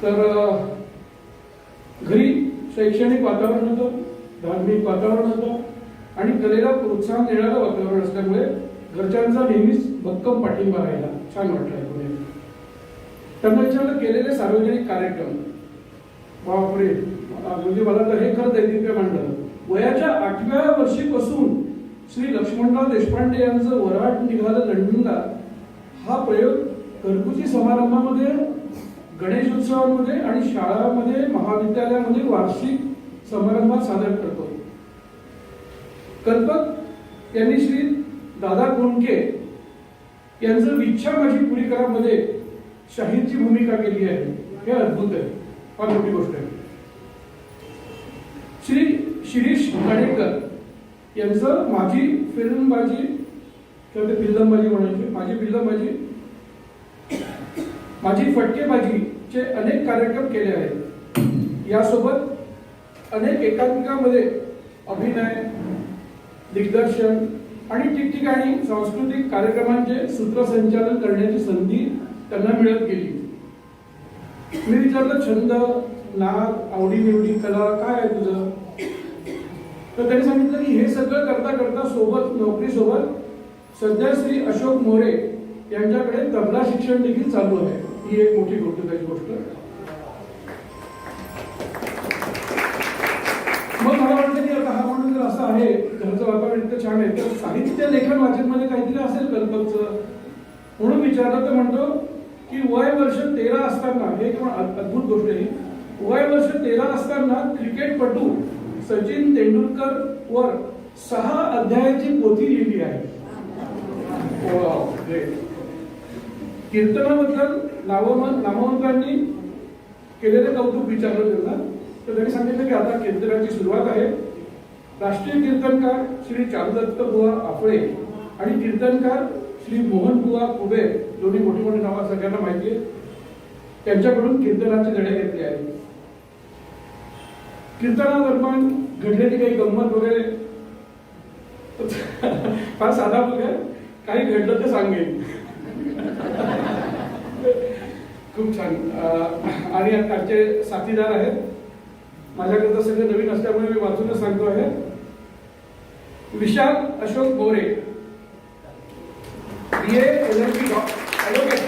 तर घरी शैक्षणिक वातावरण होतं, धार्मिक वातावरण होतं आणि कलेला प्रोत्साहन देणारं वातावरण असल्यामुळे घरच्यांचा नेहमीच भक्कम पाठिंबा राहिला. छान वाटलं ऐकून. त्यांना विचारलं केलेले सार्वजनिक कार्यक्रम, बापरे म्हणजे मला तर हे खरं दैदिप्य मांडलं. वयाच्या 8व्या वर्षीपासून श्री लक्ष्मणराव देशपांडे यांचं वऱ्हाड निघालं लंडनला हा प्रयोग घरगुती समारंभामध्ये, गणेशोत्सवामध्ये आणि शाळांमध्ये, महाविद्यालयामध्ये वार्षिक समारंभात सादर करतो. कल्पक यांनी श्री दादा कोंडके यांचं विच्छा माझी पुरी करा मध्ये शाहीरची भूमिका केली आहे. हे अद्भुत आहे, फार मोठी गोष्ट आहे. श्री शिरीष गाडेकर यांचं माझी फिल्मबाजी किंवा ते फिल्मबाजी म्हणायची, माझी फिल्मबाजी, माझी फटकेबाजीचे अनेक कार्यक्रम केले आहेत. यासोबत अनेक एकांकिकांमध्ये अभिनय, दिग्दर्शन आणि ठिकठिकाणी सांस्कृतिक कार्यक्रमांचे सूत्रसंचालन करण्याची संधी त्यांना मिळत गेली. मी विचारलं छंद, नाद, आवडीनिवडी, कला काय आहे तुझं? तर त्यांनी सांगितलं की हे सगळं करता करता सोबत नोकरीसोबत सध्या श्री अशोक मोरे यांच्याकडे तबला शिक्षण देखील चालू आहे. ही एक मोठी कौतुकाची गोष्ट. मग मला वाटतं की आता हा माणूस जर असा आहे, घरचं वातावरण इतकं छान आहे, तर साहित्य लेखन वाचन मध्ये काहीतरी असेल कल्पकचं. म्हणून विचारलं तर म्हणतो की वय वर्ष 13 असताना, हे पण अद्भुत गोष्ट आहे, वय वर्ष 13 असताना क्रिकेटपटू सचिन तेंडुलकर वर 6 अध्यायाची पोथी लिहिली आहे. कीर्तनाबद्दल नामवंतांनी केलेले कौतुक विचारलं त्यांना. तर त्यांनी सांगितलं की आता कीर्तनाची सुरुवात आहे. राष्ट्रीय कीर्तनकार श्री चारुदत्त बुवा आपळे आणि कीर्तनकार श्री मोहन बुवा कुबेर, दोन्ही मोठी मोठी नावं सगळ्यांना माहिती आहे, त्यांच्याकडून कीर्तनाचे धडे घेतले आहेत. कीर्तनादरम्यान घडलेली काही गंमत वगैरे फार साधा मुलगा, काही घडलं तर सांगेन. खूप छान. आणि आजचे साथीदार आहेत, माझ्याकडे सगळे नवीन असल्यामुळे मी वाचूनच सांगतो आहे. Vishal Ashok More, BA LLB advocate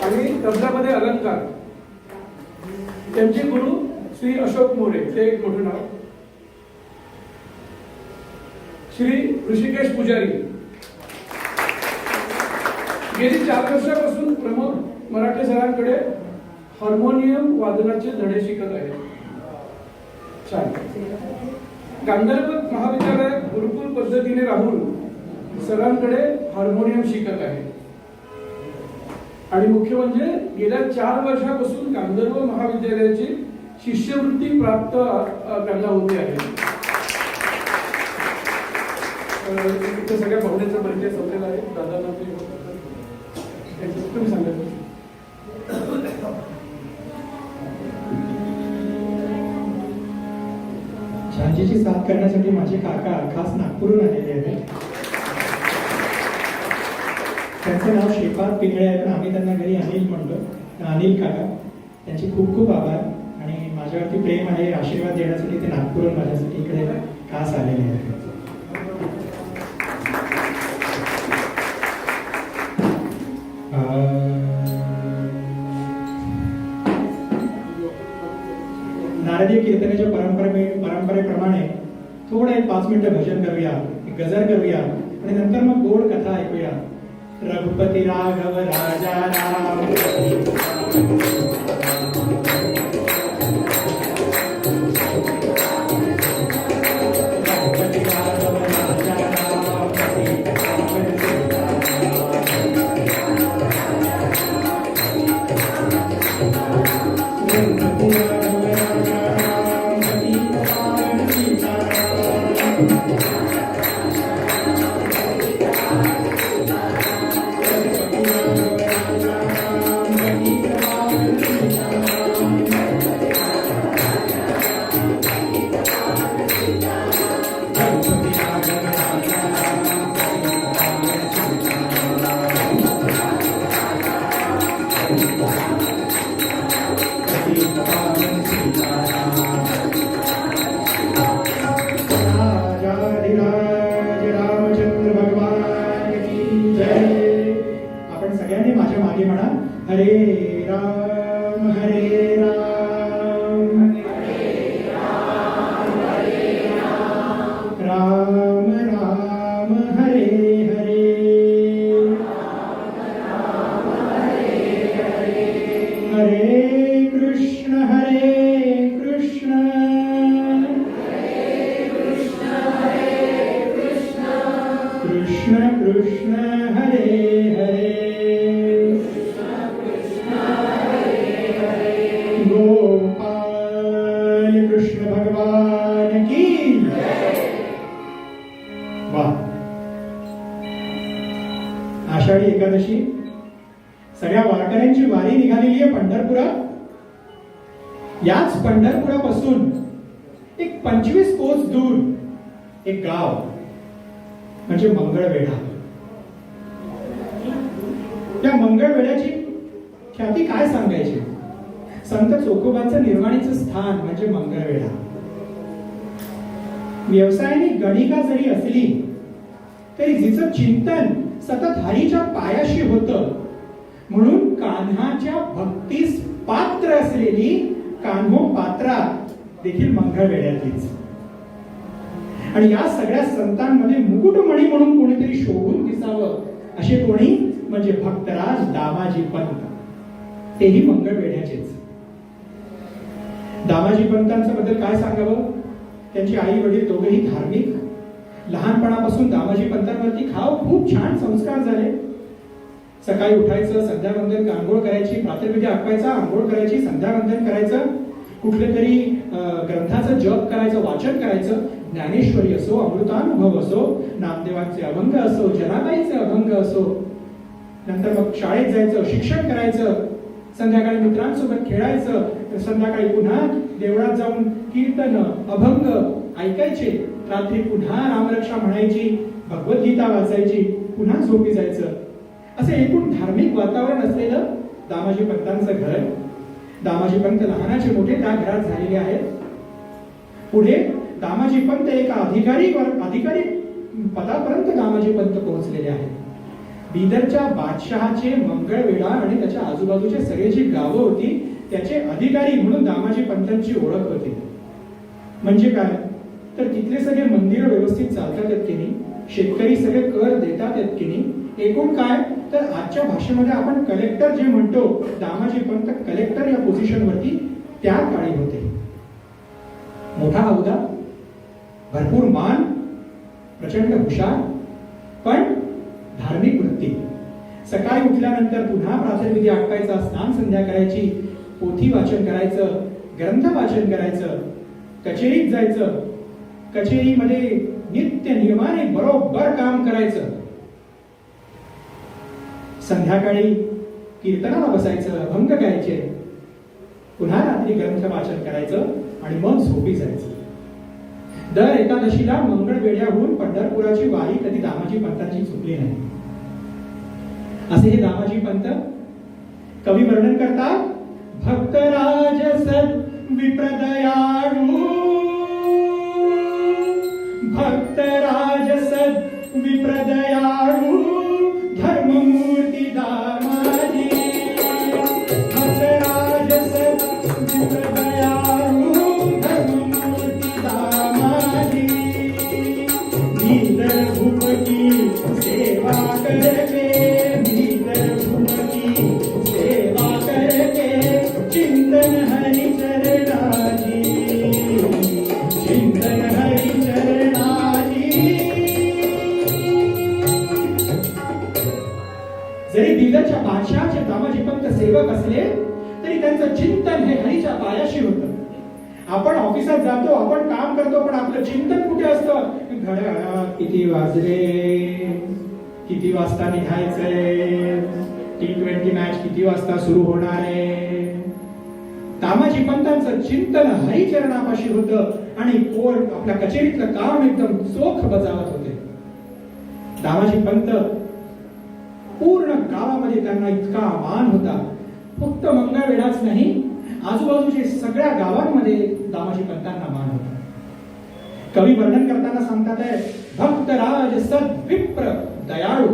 आणि तबलामध्ये अलंकार. त्यांचे गुरु श्री अशोक मोरे, ते एक मोठं नाव. श्री ऋषिकेश पुजारी गेली 4 वर्षापासून प्रमोद मराठे सरांकडे हार्मोनियम वादनाचे धडे शिकत आहेत. छान. गांधर्व महाविद्यालयात गुरुकुल पद्धतीने राहून सरांकडे हार्मोनियम शिकत आहे. आणि मुख्य म्हणजे गेल्या 4 वर्षापासून गांधर्व महाविद्यालयाची शिष्यवृत्ती प्राप्त त्यांना होते आहे. इथे सगळ्या पाहुण्याचा परिचय संपलेला आहे. दादांना तुम्ही सांगा. झांजीची साथ करण्यासाठी माझे काका खास नागपूरहून आलेले आहेत. त्यांचं नाव श्रीपाद पिंगळे आहे, पण आम्ही त्यांना घरी अनिल म्हणतो. अनिल काका, त्यांचे खूप खूप आभार. आणि माझ्यावरती प्रेम आहे, आशीर्वाद देण्यासाठी ते नागपूरहून माझ्यासाठी इकडे खास आलेले आहेत. नारदीय कीर्तनाच्या परंपरेप्रमाणे थोडं एक 5 मिनिटं भजन करूया, एक गजर करूया आणि नंतर मग गोड कथा ऐकूया. रघुपती राघव राजा राम, हरे राम हरे राम राम राम हरे हरे हरे कृष्ण कृष्ण कृष्ण हरे हरे कृष्ण भगवान की. वाह. आषाढी एकादशी, सगळ्या वारकऱ्यांची वारी निघालेली आहे पंढरपुरात. याच पंढरपुरापासून एक 25 कोस दूर एक गाव म्हणजे मंगळवेढा. त्या मंगळवेढ्याची ख्याती काय सांगायची. संत चोखोबांचं निर्वाणीचं स्थान म्हणजे मंगळवेढा. व्यवसायाने गणिका जरी असली तरी जिचं चिंतन सतत हरीच्या पायाशी होतं, म्हणून कान्हाच्या भक्तीस पात्र असलेली कान्हो पात्रा देखील मंगळवेढ्यातलीच. आणि या सगळ्या संतांमध्ये मुकुटमणी म्हणून कोणीतरी शोभून दिसावं असे कोणी म्हणजे भक्तराज दामाजी पंत, तेही मंगळवेढ्याचेच. दामाजी पंतांच्या बद्दल काय सांगावं. त्यांची आई वडील दोघेही धार्मिक. लहानपणापासून दामाजी पंतांवरती खूप छान संस्कार झाले. सकाळी उठायचं, संध्यावंदन, आंघोळ करायची, प्रातर्विधी आठवायचा, आंघोळ करायची, संध्यावंदन करायचं, कुठले तरी ग्रंथाचं जप करायचं, वाचन करायचं. ज्ञानेश्वरी असो, अमृतानुभव असो, नामदेवांचे अभंग असो, जनाबाईचे अभंग असो. नंतर मग शाळेत जायचं, शिक्षण करायचं, संध्याकाळी मित्रांसोबत खेळायचं, संध्याकाळी पुन्हा देवळात जाऊन कीर्तन अभंग ऐकायचे, रात्री पुन्हा रामरक्षा म्हणायची, भगवद्गीता वाचायची, पुन्हा झोपी जायचं. असे एकूण धार्मिक वातावरण असलेलं दामाजी पंतांचं घर. दामाजी पंत लहानाचे मोठे त्या घरात झालेले आहेत. पुढे दामाजी पंत एका अधिकारी पदापर्यंत दामाजी पंत पोहोचलेले आहेत. बिदरच्या बादशहाचे मंगळवेढा आणि त्याच्या आजूबाजूचे सगळे जी गावं होती त्याचे अधिकारी म्हणून दामाजी पंतांची ओळख होती. म्हणजे काय तर तिथले सगळे मंदिरं व्यवस्थित चालतात आहेत की नाही, शेतकरी सगळे कर देतात आहेत की नाही. एकूण काय तर आजच्या भाषेमध्ये आपण कलेक्टर जे म्हणतो, दामाजी पंत कलेक्टर या पोझिशनवरती त्या काळी होते. मोठा अवधा, भरपूर मान, प्रचंड हुशार, पण धार्मिक वृत्ती. सकाळी उठल्यानंतर पुन्हा प्रातर्विधी आटवायचा, स्नान संध्या करायची, पोथी वाचन करायचं, ग्रंथ वाचन करायचं, कचेरीत जायचं, कचेरीमध्ये नित्य नियमाने बरोबर काम करायचं, संध्याकाळी कीर्तनाला बसायचं, अभंग गायचे, पुन्हा रात्री ग्रंथ वाचन करायचं आणि मग झोपी जायचं. दर एकादशीला मंगळवेढ्याहून पंढरपुराची वारी कधी दामाजी पंतांची चुकली नाही. असे हे दामाजी पंत कवी वर्णन करतात. भक्तराज सद विप्रदयाळू, भक्तराज सद विप्रदयाळू, धर्ममूर्ती दामाजी. भक्तराज सद विप्रदयाळू, धर्ममूर्ती दामाजी. भीतर भूपती सेवा करके, भीतर भूपती सेवा करके, चिंतन हरि चरणाजी, चिंतन हरि चरणाजी. जरी बिदरच्या बादशहाचे दामाजी पंत सेवक असले तरी त्यांचं चिंतन हे हरीच्या पायाशी होतं. आपण ऑफिसात जातो, आपण काम करतो, पण आपलं चिंतन कुठे असतं? घड्याळात किती वाजले, किती वाजता निघायचंय, T20 मॅच किती वाजता सुरू होणार आहे. दामाजी पंतांचं चिंतन हरिचरणापाशी होतं आणि कोर्ट आपल्या कचेरीतलं काम एकदम चोख बजावत होते. दामाजी पंत पूर्ण गावामध्ये त्यांना इतका मान होता. फक्त मंगळवेढाच नाही, आजूबाजूच्या सगळ्या गावांमध्ये दामाजी पंतांना मान होता. कवी वर्णन करताना सांगतात आहे, भक्तराज सद विप्र दयाळू.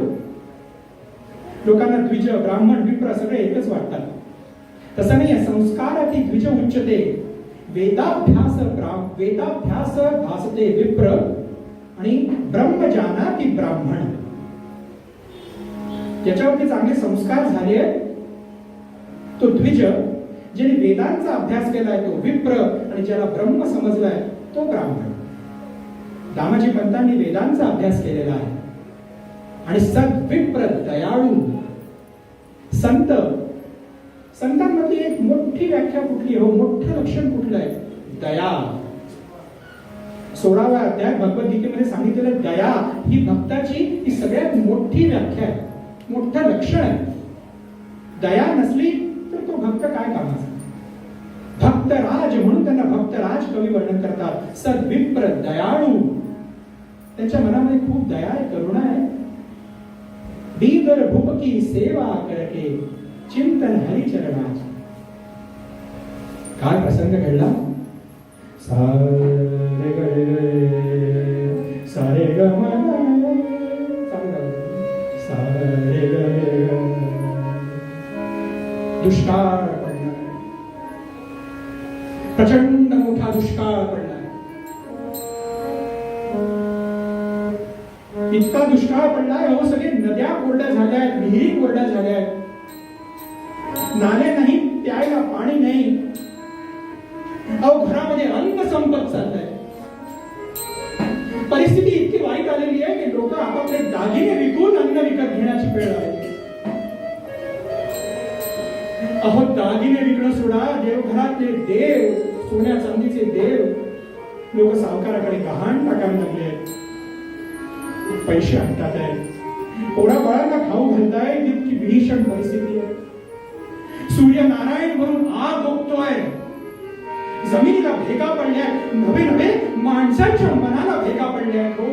लोकांना द्विज, ब्राह्मण, विप्र सगळे एकच वाटतात. तसं नाही. संस्काराती द्विज उच्चते, वेदाभ्यास भासते विप्र आणि ब्रह्मजानाती ब्राह्मण. ज्याच्यावरती चांगले संस्कार झाले तो द्विज, ज्याने वेदांचा अभ्यास केलाय तो विप्र आणि ज्याला ब्रह्म समजलाय तो ब्राह्मण. दामाजी पंतांनी वेदांचा अभ्यास केलेला आहे आणि सद्विप्र दयाळू. संत, संतांमधली एक मोठी व्याख्या कुठली हो, मोठं लक्षण कुठलं आहे? दया. 16व्या अध्याय भगवद्गीतेमध्ये सांगितलेलं दया ही भक्ताची ही सगळ्यात मोठी व्याख्या आहे, मोठं लक्षण आहे. दया नसली तर तो भक्त काय कामाचा? भक्तराज म्हणून त्यांना भक्तराज कवी वर्णन करतात. सद्विप्र दयाळू. त्यांच्या मनामध्ये खूप दया आहे, करुणा आहे. दीदर भूपकी सेवा करके, चिंतन हरिचरणाचे. काय प्रसंग घडला? सारे ग सारे ग. दुष्काळ पडला, प्रचंड मोठा दुष्काळ पडला. इतका दुष्काळ पडलाय अहो, सगळे नद्या कोरड्या झाल्या आहेत, विहिरी कोरड्या झाल्या आहेत, नाले नाही, प्यायला पाणी नाही. अहो घरामध्ये अन्न संपत चाललंय. परिस्थिती इतकी वाईट आलेली आहे की लोक आपापले दागिने विकून अन्न विकत घेण्याची वेळ आली. अहो दागिने विकणं सोडा, देवघरातले देव, सोन्या चांदीचे देव लोक सावकाराकडे गहाण टाकायला लागले, पैसे आणतात आहेत, पोरा बाळांना खाऊ घालताय. इतकी भीषण परिस्थिती आहे. सूर्यनारायण म्हणून आग ओकतोय, जमिनीला भेगा पडल्या, नवे नवे माणसांच्या मनाला भेगा पडल्या आहेत. हो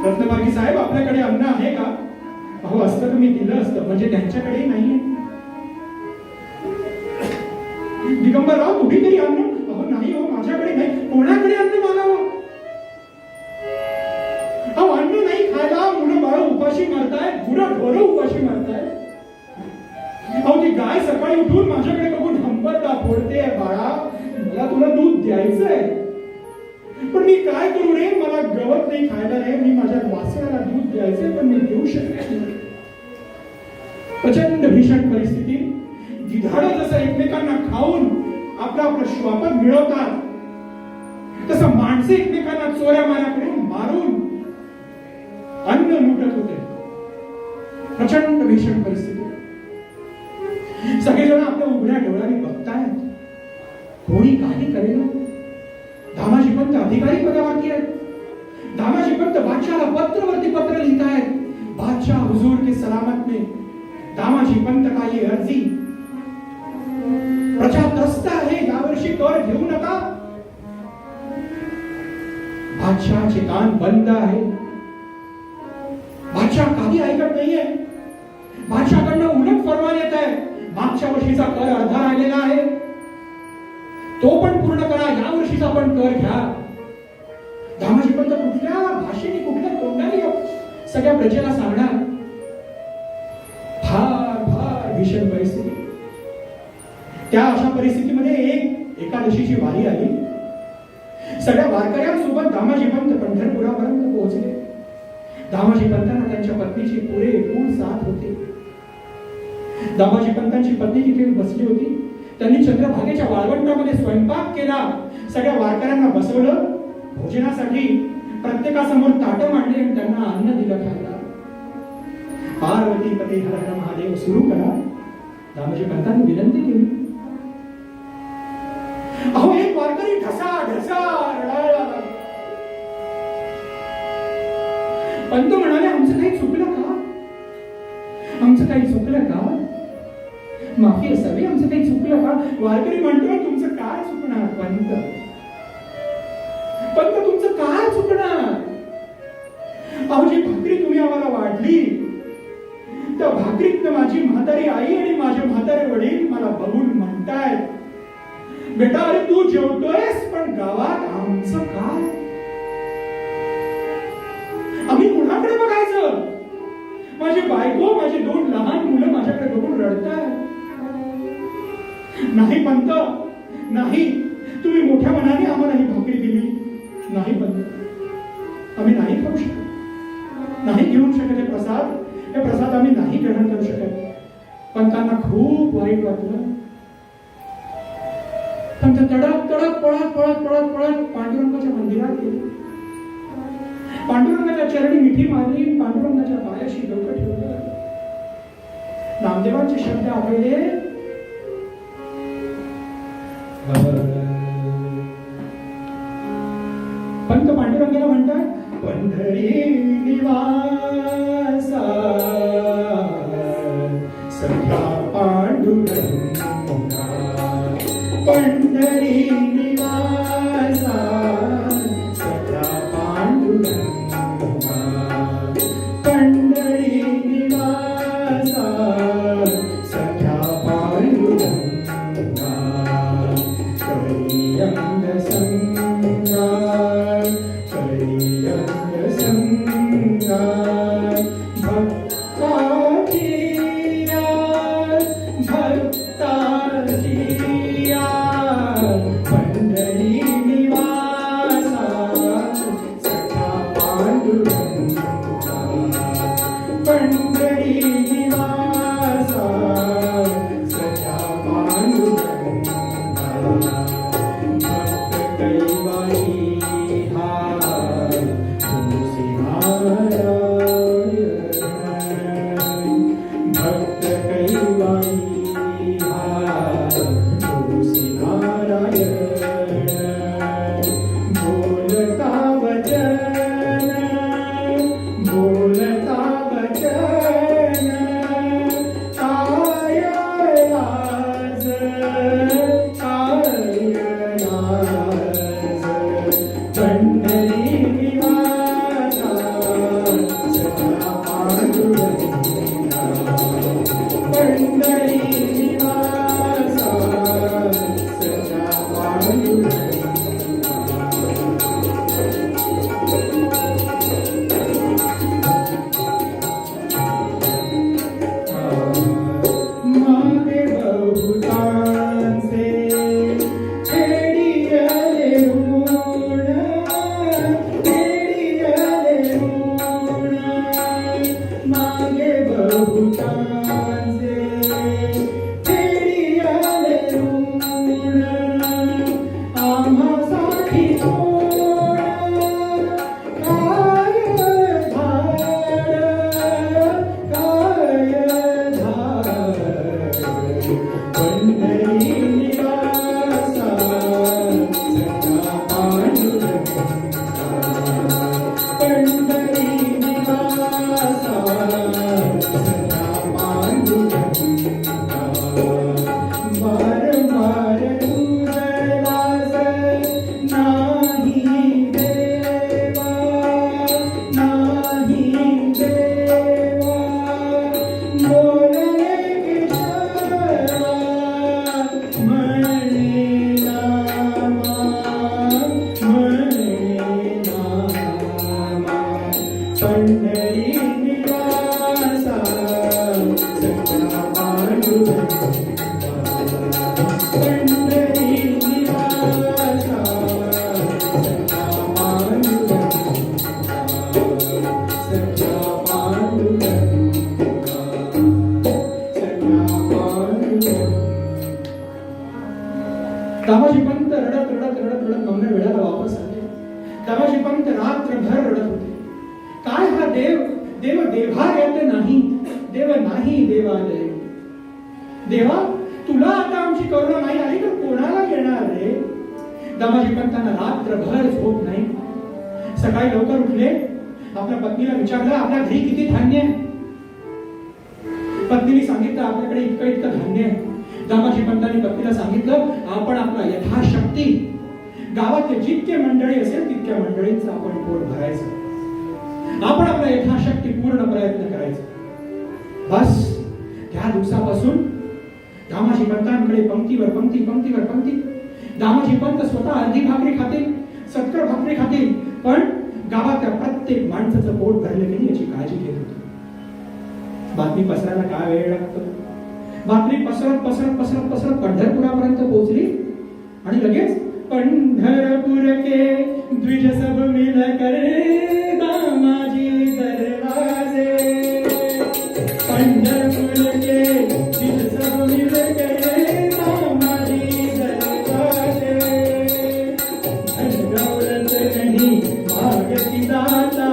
रत्नमार्गी साहेब, आपल्याकडे अन्न आहे का? अहो असतं तर मी दिलं असतं. म्हणजे त्यांच्याकडे नाहीये. दिगंबरराव तुम्ही तरी अन्न? अहो नाही हो, माझ्याकडे नाही. कोणाकडे अन्न मागावं? अहो अन्न नाही खायला, मुलं बाळ उपाशी मारतायत, गुरं ढोरं उपाशी मारतायत. माझ्याकडे बघून हंबरदा फोडते बाळा, मला तुला दूध द्यायचंय, पण मी काय करू रे, मला गवत नाही खायला रे, मी माझ्या वासराला दूध द्यायचंय पण मी देऊ शकत नाही. प्रचंड भीषण परिस्थिती. गिधाडं जसं एकमेकांना खाऊन आपलं आपलं श्वापद मिळवतात, तसं माणसे एकमेकांना चोऱ्या माऱ्या करून मारून अन्न लुटत होते. प्रचंड भीषण परिस्थिती. सगळेजण आपल्या उघड्या डोळ्यांनी बघतायत, कोणी काही करेल. दामाजी पंत अधिकारी पदावरती आहेत. दामाजी पंत बादशाहला पत्रवरती पत्र लिहित आहेत, बादशाह हुजूर के सलामत में दामाजी पंत का ये अर्जी, प्रजा त्रस्त आहे, यावर्षी कर घेऊ नका. बादशाहचे कान बंद आहे. बादशाह काही ऐकत नाहीये. बादशाहकडनं उलट फरमान येत आहे, मागच्या वर्षीचा कर अर्धा राहिलेला आहे, तो पण पूर्ण करा, या वर्षीचा पण कर घ्या. दामाजी पंत कुठल्या भाषेने कुठल्या तोंडाने सगळ्या प्रजेला सांगणार. फार फार भीषण परिस्थिती. त्या अशा परिस्थितीमध्ये एक एकादशीची वारी आली. सगळ्या वारकऱ्यांसोबत दामाजी पंत पंढरपुरापर्यंत पोहोचले. दामाजी पंतांना त्यांच्या पत्नीची पुरेपूर साथ होती. दामाजी पंतांची पत्नी तिथे बसली होती. त्यांनी चंद्रभागेच्या वाळवंटामध्ये स्वयंपाक केला. सगळ्या वारकऱ्यांना बसवलं भोजनासाठी. प्रत्येकासमोर ताटं मांडली आणि त्यांना अन्न दिलं खायला. पार्वती पती हर हर महादेव सुरू करा, दामाजी पंतांनी विनंती केली. अहो एक वारकरी ढसा ढसा रडायला लागला. पंत म्हणाले, आमचं काही चुकलं का? आमचं काही चुकलं का? माफी असावी, आमचं काही चुकलं का? वारकरी म्हणतो, तुमचं काय चुकणार पंत? पंत तुमचं काय चुकणार? अहो जी भाकरी तुम्ही आम्हाला वाढली, त्या भाकरीतनं माझी म्हातारी आई आणि माझे म्हातारे वडील मला बघून म्हणतायत, बेटा अरे तू जेवतोयस पण गावात आमचं काय? आम्ही कुणाकडे बघायचं? माझी बायको, माझी 2 लहान मुलं माझ्याकडे बघून रडतायत. नाही पंत, नाही, तुम्ही मोठ्या मनाने आम्हाला ही भाकरी दिली. नाही पंत, आम्ही नाही खाऊ शकत, नाही घेऊ शकत हे प्रसाद. हे प्रसाद आम्ही नाही ग्रहण करू शकत. पंतांना खूप वाईट वाटलं. पंत तडक तडक पळत पळत पळत पळत पांडुरंगाच्या मंदिरात गेले. पांडुरंगाच्या चरणी मिठी मारली, पांडुरंगाच्या पायाशी डोकं ठेवलं. नामदेवांचे शब्द आठवले, पंत पांडुरंगाला म्हणतात, पंढरी निवासा सख्या पांडुरंगा, पंढरी निवासा सख्या पांडुरंगा, पंढरी निवासा सख्या पांडुरंगा, करियंग संगा, करियंग संगा, भक्ताजिया, भक्ताजिया, पंढरी निवासा सखा पांडुरंगा, पंढरी निवासा सखा पांडुरंगा, भक्त कैवारी हा तुलसी नारायण, भक्त कैवारी हा तुलसी नारायण, बोलता वचन, बोलता वचन, काय लाज, काय लाज, पंढरी निवासा सखा पांडुरंगा, पंढरी निवासा सखा पांडुरंगा. मागे बहुता भूतांचे फेडी आले ऋण आम्हासाठी कोण काय धाड पंढरी निवासा सखा पांडुरंगा पंढरी निवासा सखा पांडुरंगा वारंवार तुझलास नाही देवा नाही देवा बोलले केशवा म्हणे नामा पंढरी निवासा सखा पांडुरंगा पंढरी निवासा सखा पांडुरंगा सखा पांडुरंगा सखा पांडुरंगा. दामाजी पंत रडत रडत रडत रडत मंगळवेढ्याला वापस आले. दामाजी पंत रात्रभर रडत होते. काय हा देव देव देवालयात नाही देव नाही देवालय. देवा तुला आता आमची करुणा नाही आली तर कोणाला येणार रे. दामाजी पंतांना रात्रभर झोप नाही. सकाळी लवकर उठले. आपल्या पत्नीला विचारलं आपल्या घरी किती धान्य आहे. पत्नीने सांगितलं आपल्याकडे इतकं इतकं धान्य आहे. दामाजी पंतांनी पत्नीला सांगितलं आपण आपला यथाशक्ती गावातले जितके मंडळी असेल तितक्या मंडळींचं आपण पोट भरायचं. आपण आपला यथाशक्ती पूर्ण प्रयत्न करायचा. बस त्या दिवसापासून दामाजी पंतांकडे पंक्तीवर पंक्ती पंक्तीवर पंक्ती. दामाजी पंत स्वतः अर्धी भाकरी खातील 70 भाकरी खातील पण गावातल्या प्रत्येक माणसाचं पोट भरले की याची काळजी घेत होते. बातमी पसरायला काय वेळ लागतो. बातमी पसरत पसरत पसरत पसरत पंढरपुरापर्यंत पोहोचली आणि लगेच पंढरपुर के द्विज सब मिल करे दामाजी दरवाजे पंढरपुर के द्विज सब मिल करे दामाजी दरवाजे धन दौलत नहीं मांगती दाता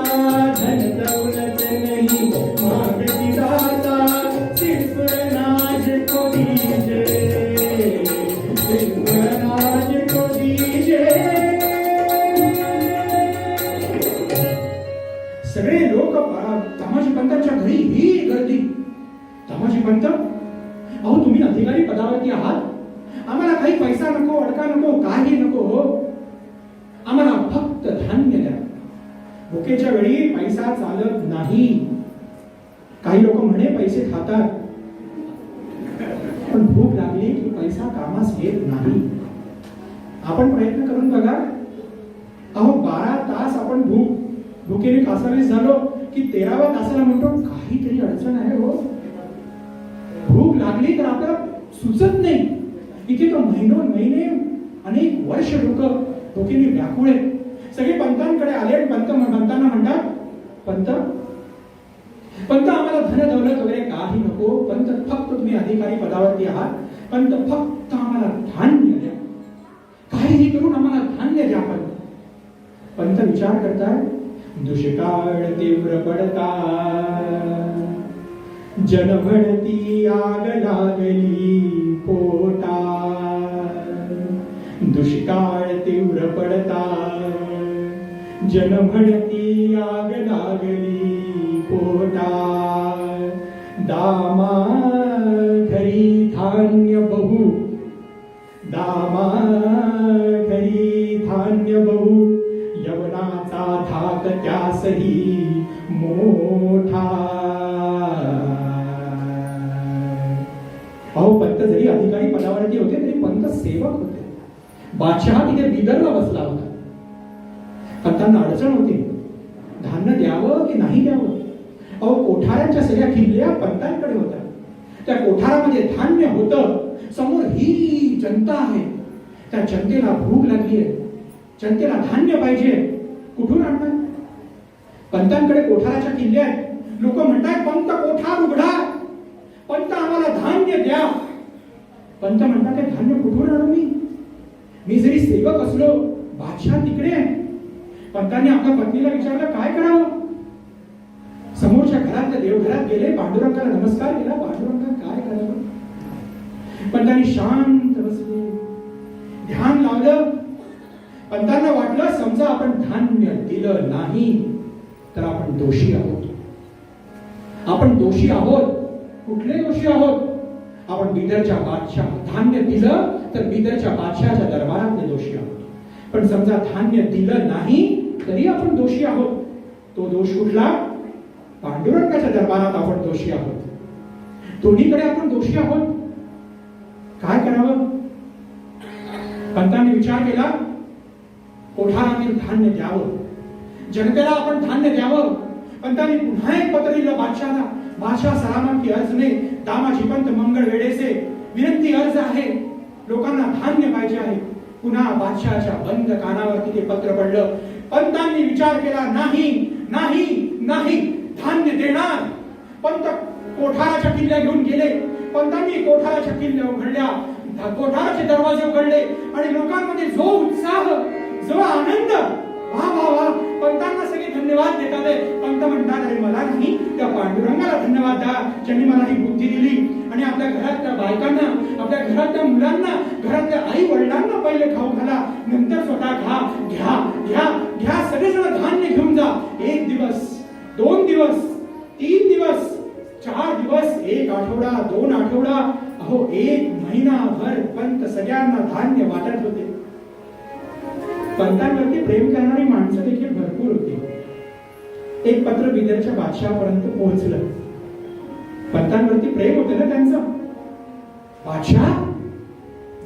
धन दौलत नहीं मांगती दाता सिर्फ नाज को दीजे सिर्फ नाज को दीजे. सगळे लोक दामाजी पंतांच्या घरी ही गर्दी. दामाजी पंत अहो तुम्ही अधिकारी पदावरती आहात. आम्हाला काही पैसा नको अडका नको काही नको हो. आम्हाला फक्त धान्य द्या. भुकेच्या वेळी पैसा चालत नाही. काही लोक म्हणे पैसे खातात पण भूक लागली की पैसा कामास येत नाही. आपण प्रयत्न करून बघा. अहो 12 तास आपण भुकेने कासावीस झालो की 13व्या तासाला म्हणतो काहीतरी अडचण आहे हो. भूक लागली तर आपल्याला सुचत नाही. इथे तो महिने अनेक वर्ष लोक भुकेने व्याकुळ आहेत. सगळे पंतांकडे आले आणि पंतांना म्हणतात पंत आम्हाला धन दौलत वगैरे काही नको. पंत फक्त तुम्ही अधिकारी पदावरती आहात. पंत फक्त आम्हाला धान्य द्या. काहीही करून आम्हाला धान्य द्या. पंत विचार करताय दुष्काळ तीव्र पडता जन म्हणती आग लागली पोटा. दुष्काळ तीव्र पडता जन म्हणती आग लागली पोटा. दामा घरी धान्य बहु दामा घरी धान्य बहु यवनाचा धाक त्यासही मोठा. अहो पंत जरी अधिकारी पदावरती होते तरी पंत सेवक होते. बादशहा तिथे बिदरला बसला होता. पंतांना अडचण होती धान्य द्यावं की नाही द्यावं. अहो कोठाऱ्यांच्या सगळ्या किल्ल्या पंतांकडे होत्या. त्या कोठारामध्ये धान्य होतं. समोर ही जनता आहे. त्या जनतेला भूक लागली आहे. जनतेला धान्य पाहिजे. कुठून आणणार. पंतांकडे कोठाराच्या किल्ल्या आहेत. लोक म्हणतात पंत कोठार उघडा. द्या. पंत म्हणतात ते धान्य कुठून आणू मी जरी सेवक असलो, बादशाह तिकडे आहे. पंतांनी आपल्या पत्नीला विचारलं काय करावं. समोरच्या घरात देवघरात गेले, पांडुरंगाला नमस्कार केला. पांडुरंगा काय करावं. पंतांनी शांत बसले, ध्यान लावलं. पंतांना वाटलं समजा आपण धान्य दिलं नाही तर आपण दोषी आहोत. आपण दोषी आहोत. कुठले दोषी आहोत. आपण बिदरच्या बादशाह, धान्य दिलं तर बिदरच्या बादशाहच्या दरबारातले दोषी आहोत. पण समजा धान्य दिलं नाही तरी आपण दोषी आहोत. तो दोष कुठला. पांडुरंगाच्या दरबारात आपण दोषी आहोत. दोन्हीकडे आपण दोषी आहोत. काय करावं. पंतांनी विचार केला, कोठारातील धान्य द्यावं, जनतेला आपण धान्य द्यावं. पंतांनी पुन्हा एक पत्र लिहिलं बादशाहला. बादशाह सलामत की अर्ज में दामाजी पंत मंगळ वेळेचे विनंती अर्ज आहे, लोकांना धान्य पाहिजे आहे. पुन्हा बादशाहच्या बंद कानावरती ते पत्र पडलं. पंतांनी विचार केला, नाही नाही नाही, धान्य देणार. पंत कोठाराच्या किल्ल्या घेऊन गेले. पंतांनी कोठाराच्या किल्ल्या उघडल्या, कोठाराचे दरवाजे उघडले आणि लोकांमध्ये जो उत्साह, जो आनंद, वा वा वा. पंतांना सगळे धन्यवाद देतात. पंत म्हणतात अरे मला नाही, त्या पांडुरंगाला धन्यवाद द्या ज्यांनी मला ही बुद्धी दिली. आणि आपल्या घरातल्या बायकांना, आपल्या घरातल्या मुलांना, घरातल्या आई वडिलांना पहिले खाऊ घाला, नंतर स्वतः खा. घ्या घ्या घ्या, सगळेजण धान्य घेऊन जा. 1 दिवस, 2 दिवस, 3 दिवस, 4 दिवस, 1 आठवडा, 2 आठवडा, अहो 1 महिनाभर पंत सगळ्यांना धान्य वाटत होते. पंतांवरती प्रेम करणारी माणसं देखील भरपूर होती. एक पत्र बिदरच्या बादशाहापर्यंत पोहोचलं. पंतांवरती प्रेम होतं ना त्यांचं. बादशाह,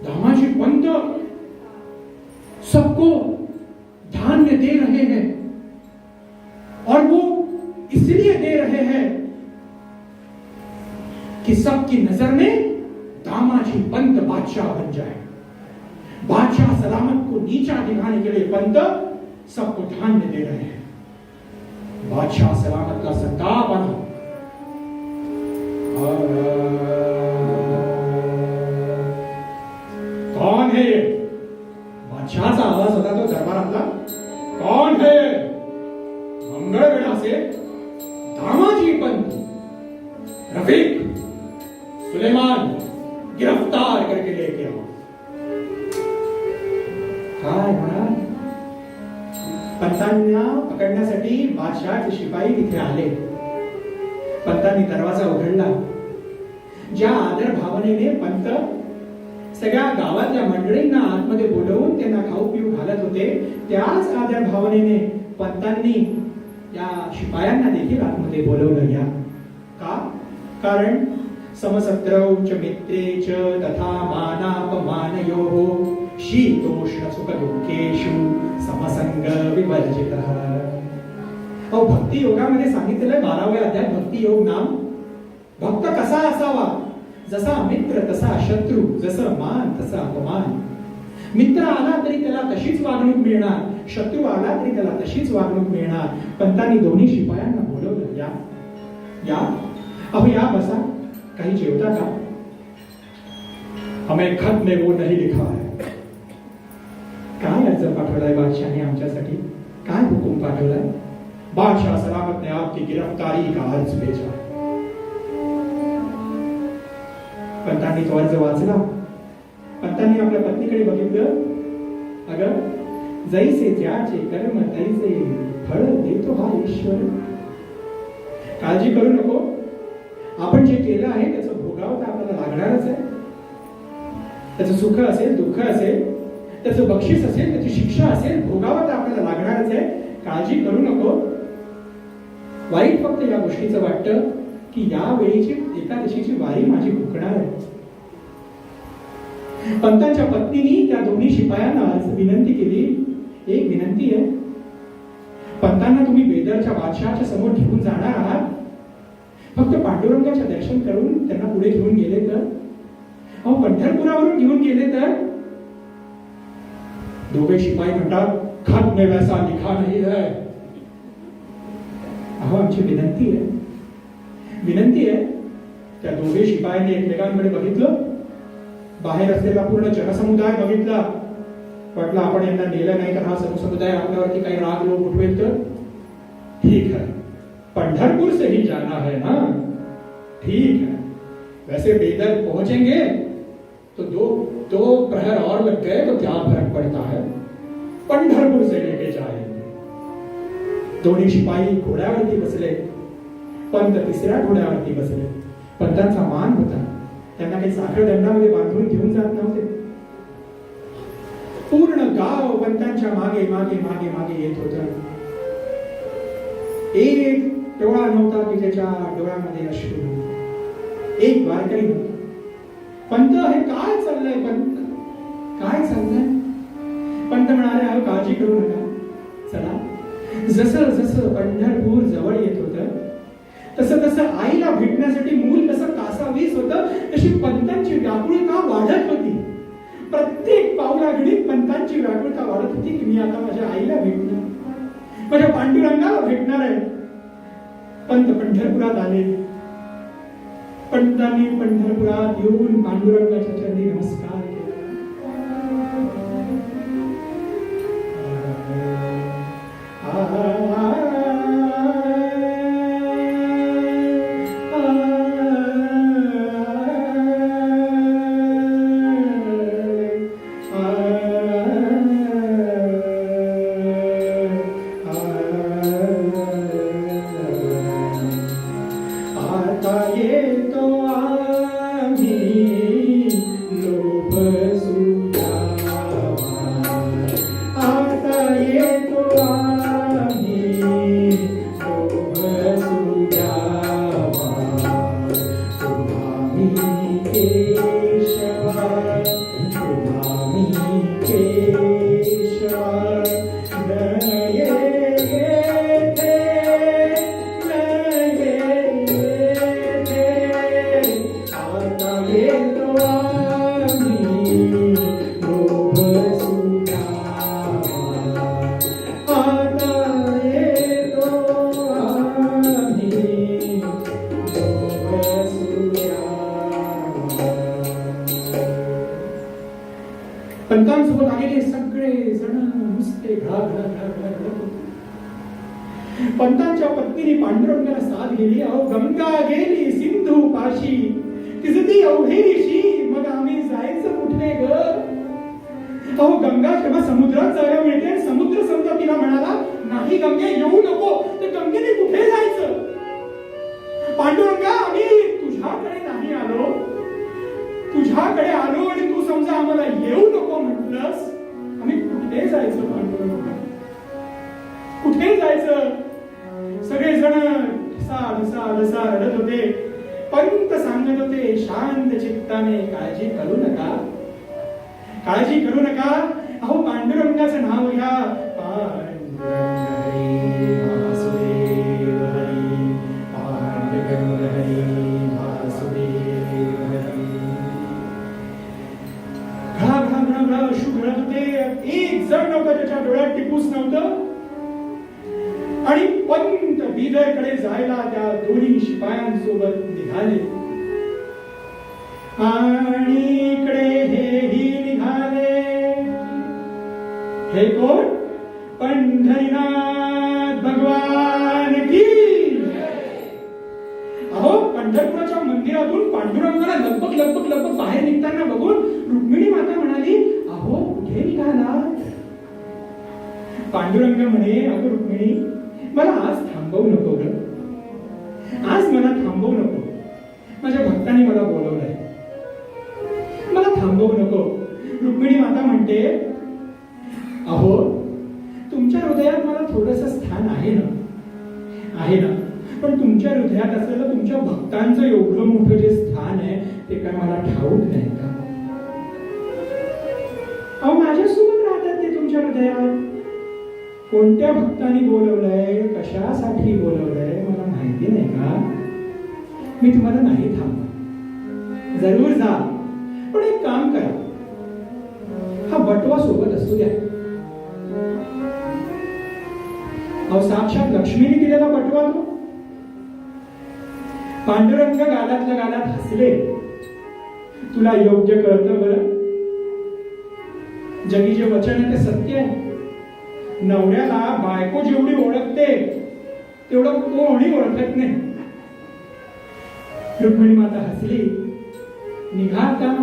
दामाजी पंत सबको धान्य दे रहे हैं और वो इसलिए दे रहे हैं कि सबकी नजर में दामाजी पंत बादशाह बन जाए. बादशाह सलामत को नीचा दिखाने के लिए पंत सबको धान्य दे रहे हैं. बादशाह सलामत का संताप आना. कौन है ये. बादशाहचा आवाज होता तो दरबारातला. कौन है. मंगळवेढा से दामाजी पंत, रफीक, सुलेमान गिरफ्तार करके लेके आओ. काय म्हणा. पंतांना पकडण्यासाठी बादशाहचे शिपाई तिथे आले. पंतांनी दरवाजा उघडला. ज्या आदर भावनेने पंत सगळ्या गावातल्या मंडळींना आतमध्ये बोलवून त्यांना खाऊ पिऊ घालत होते, त्याच आदर भावनेने पंतांनी या शिपायांना देखील आतमध्ये बोलवलं. या का. कारण समसत्रौच मित्रेच तथा मानापमानयोः शीतोष्ण सुख दुःखेषु समसंग विवर्जितः. अहो भक्ती योगामध्ये सांगितलेलं 12व्या अध्यायात भक्ती योग नाम. भक्त कसा असावा. जसा मित्र तसा शत्रू, जसं मान तसा अपमान. मित्र आला तरी त्याला तशीच वागणूक मिळणार, शत्रू आला तरी त्याला तशीच वागणूक मिळणार. पंतांनी दोन्ही शिपायांना बोलवलं. या या अहो या बसा. काही जेवता का. हमें खत में वो नहीं लिखा है. काय अर्ज पाठवलाय बादशाहने आमच्यासाठी. काय हुकूम पाठवलाय. बादशाह सलामत ने आपकी गिरफ्तारी का अर्ज भेजा. पंतांनी तो अर्ज वाचला. पंतांनी आपल्या पत्नीकडे बघितलं. अगं जैसे ज्याचे कर्म तैसे फळ देतो हा ईश्वर. काळजी करू नको. आपण जे केलं आहे त्याचं भोगावं तर आपल्याला लागणारच आहे. त्याचं सुख असेल, दुःख असेल, त्याचं बक्षीस असेल, त्याची शिक्षा असेल, भोगावं तर आपल्याला लागणारच आहे. काळजी करू नको. वाईट फक्त या गोष्टीचं वाटतं की या वेळीची एकादशीची वारी माझी हुकणार आहे. पंतांच्या पत्नीने त्या दोन्ही शिपायांना विनंती केली. एक विनंती आहे. पंतांना तुम्ही बेदरच्या बादशाहाच्या समोर घेऊन जाणार आहात. फक्त पांडुरंगाच्या दर्शन करून त्यांना पुढे घेऊन गेले तर. अहो पंढरपुरावरून घेऊन गेले तर. दोघे शिपाई म्हणतात खत में वैसा लिखा नहीं है. अहो आमची विनंती आहे, विनंती आहे. त्या दोघे शिपायांनी एकमेकांकडे बघितलं. बाहेर असलेला पूर्ण जनसमुदाय बघितला. वाटलं आपण यांना नेलं नाही तर हा समुदाय आपल्यावरती काही राग लोक उठवेल तर. ठीक है, पंढरपुर से ही जाना है ना, ठीक है. वैसे बेदर पहुंचेंगे तो दो प्रहर और लग गए तो क्या फर्क पड़ता है, पंढरपुर से लेके जाएंगे. दोन्ही शिपाई घोड्यावरती बसले. पंत तिसऱ्या घोड्यावरती बसले. पंतांचा मान होता, त्यांना काही साखर दंडामध्ये बांधून घेऊन जात नव्हते. पूर्ण गाव पंतांच्या मागे मागे मागे मागे येत होतं. एक डोळा नव्हता की ज्याच्या डोळ्यामध्ये अश्रू. एक वारकरी नव्हता. पंत, हे काय चाललंय पंत, काय चाललंय? पंत म्हणाले, अहो काळजी करू नका, चला. जसं जसं पंढरपूर जवळ येत होतं तसं तसं आईला भेटण्यासाठी मूल कसं कासावीस होतं तशी पंतांची व्याकुळता वाढत होती. प्रत्येक पावलाघडीत पंतांची व्याकुळता वाढत होती की मी आता माझ्या आईला भेटणार, माझ्या पांडुरंगाला भेटणार आहे. पंत पंढरपुरात आले. पंतांनी पंढरपुरात येऊन पांडुरंगाच्या चरणी नमस्कार केला. पंतांसोबत आलेले सगळे जण नुसते पंतांच्या पत्नीने पांडुरंगाला साथ गेली. अहो गंगा गेली सिंधू पाशी, तिजती अवघेरीशी, मग आम्ही जायचं कुठे ग? अहो गंगा जेव्हा समुद्रात जायला मिळते, समुद्र समजा तिला म्हणाला नाही गंगे येऊ नको, तर गंगेने कुठे जायचं? पांडुरंगा आम्ही तुझ्याकडे नाही आलो, तुझ्याकडे आलो आणि तू समजा आम्हाला येऊ नको म्हटलंस, आम्ही कुठे जायचं? पांडुरंगा कुठे जायचं? सगळेजण ढसा रडत होते. पंत सांगत होते शांत चित्ताने, काळजी करू नका, काळजी करू नका. अहो पांडुरंगाचं नाव घ्या, पांडुरंग हरी वासुदेव हरी, पांडुरंग हरी वासुदेव हरी. घा अश्रू गळत होते. एक जण नव्हतं त्याच्या डोळ्यात टिपूस नव्हतं. आणि पंत बिदरकडे जायला त्या दोन्ही शिपायांसोबत निघाले. आणि इकडे हेही निघाले. हे कोण? पंढरीनाथ भगवान की. अहो पंढरपुराच्या मंदिरातून पांडुरंगाला लगबग बाहेर निघताना बघून रुक्मिणी माता म्हणाली, अहो कुठे निघाला? पांडुरंग म्हणे, अगं रुक्मिणी मला आज थांबवू नको ग, आज मला थांबवू नको. माझ्या भक्तांनी मला बोलवलंय, मला थांबवू नको. रुक्मिणी माता म्हणते, अहो तुमच्या हृदयात मला थोडंसं स्थान आहे ना, पण तुमच्या हृदयात असलेलं तुमच्या भक्तांचं एवढं मोठं जे स्थान आहे ते काय मला ठाऊक नाही का? अहो माझ्यासोबत राहतात ते तुमच्या हृदयात. कोणत्या भक्तांनी बोलवलंय, कशासाठी बोलवलंय मला माहिती नाही का? मी तुम्हाला नाही थांबणार, जरूर जा, पण एक काम करा, हा बटवा सोबत असू द्या. अहो साक्षात लक्ष्मीने दिलेला बटवा तो. पांडुरंग गालातल्या गालात हसले. तुला योग्य कळतं बरं, जगी जे वचन आहे ते सत्य आहे. नवऱ्याला बायको जेवढी ओळखते तेवढं कोणी ओळखत नाही. रुक्मिणी माता हसली. निघा आता,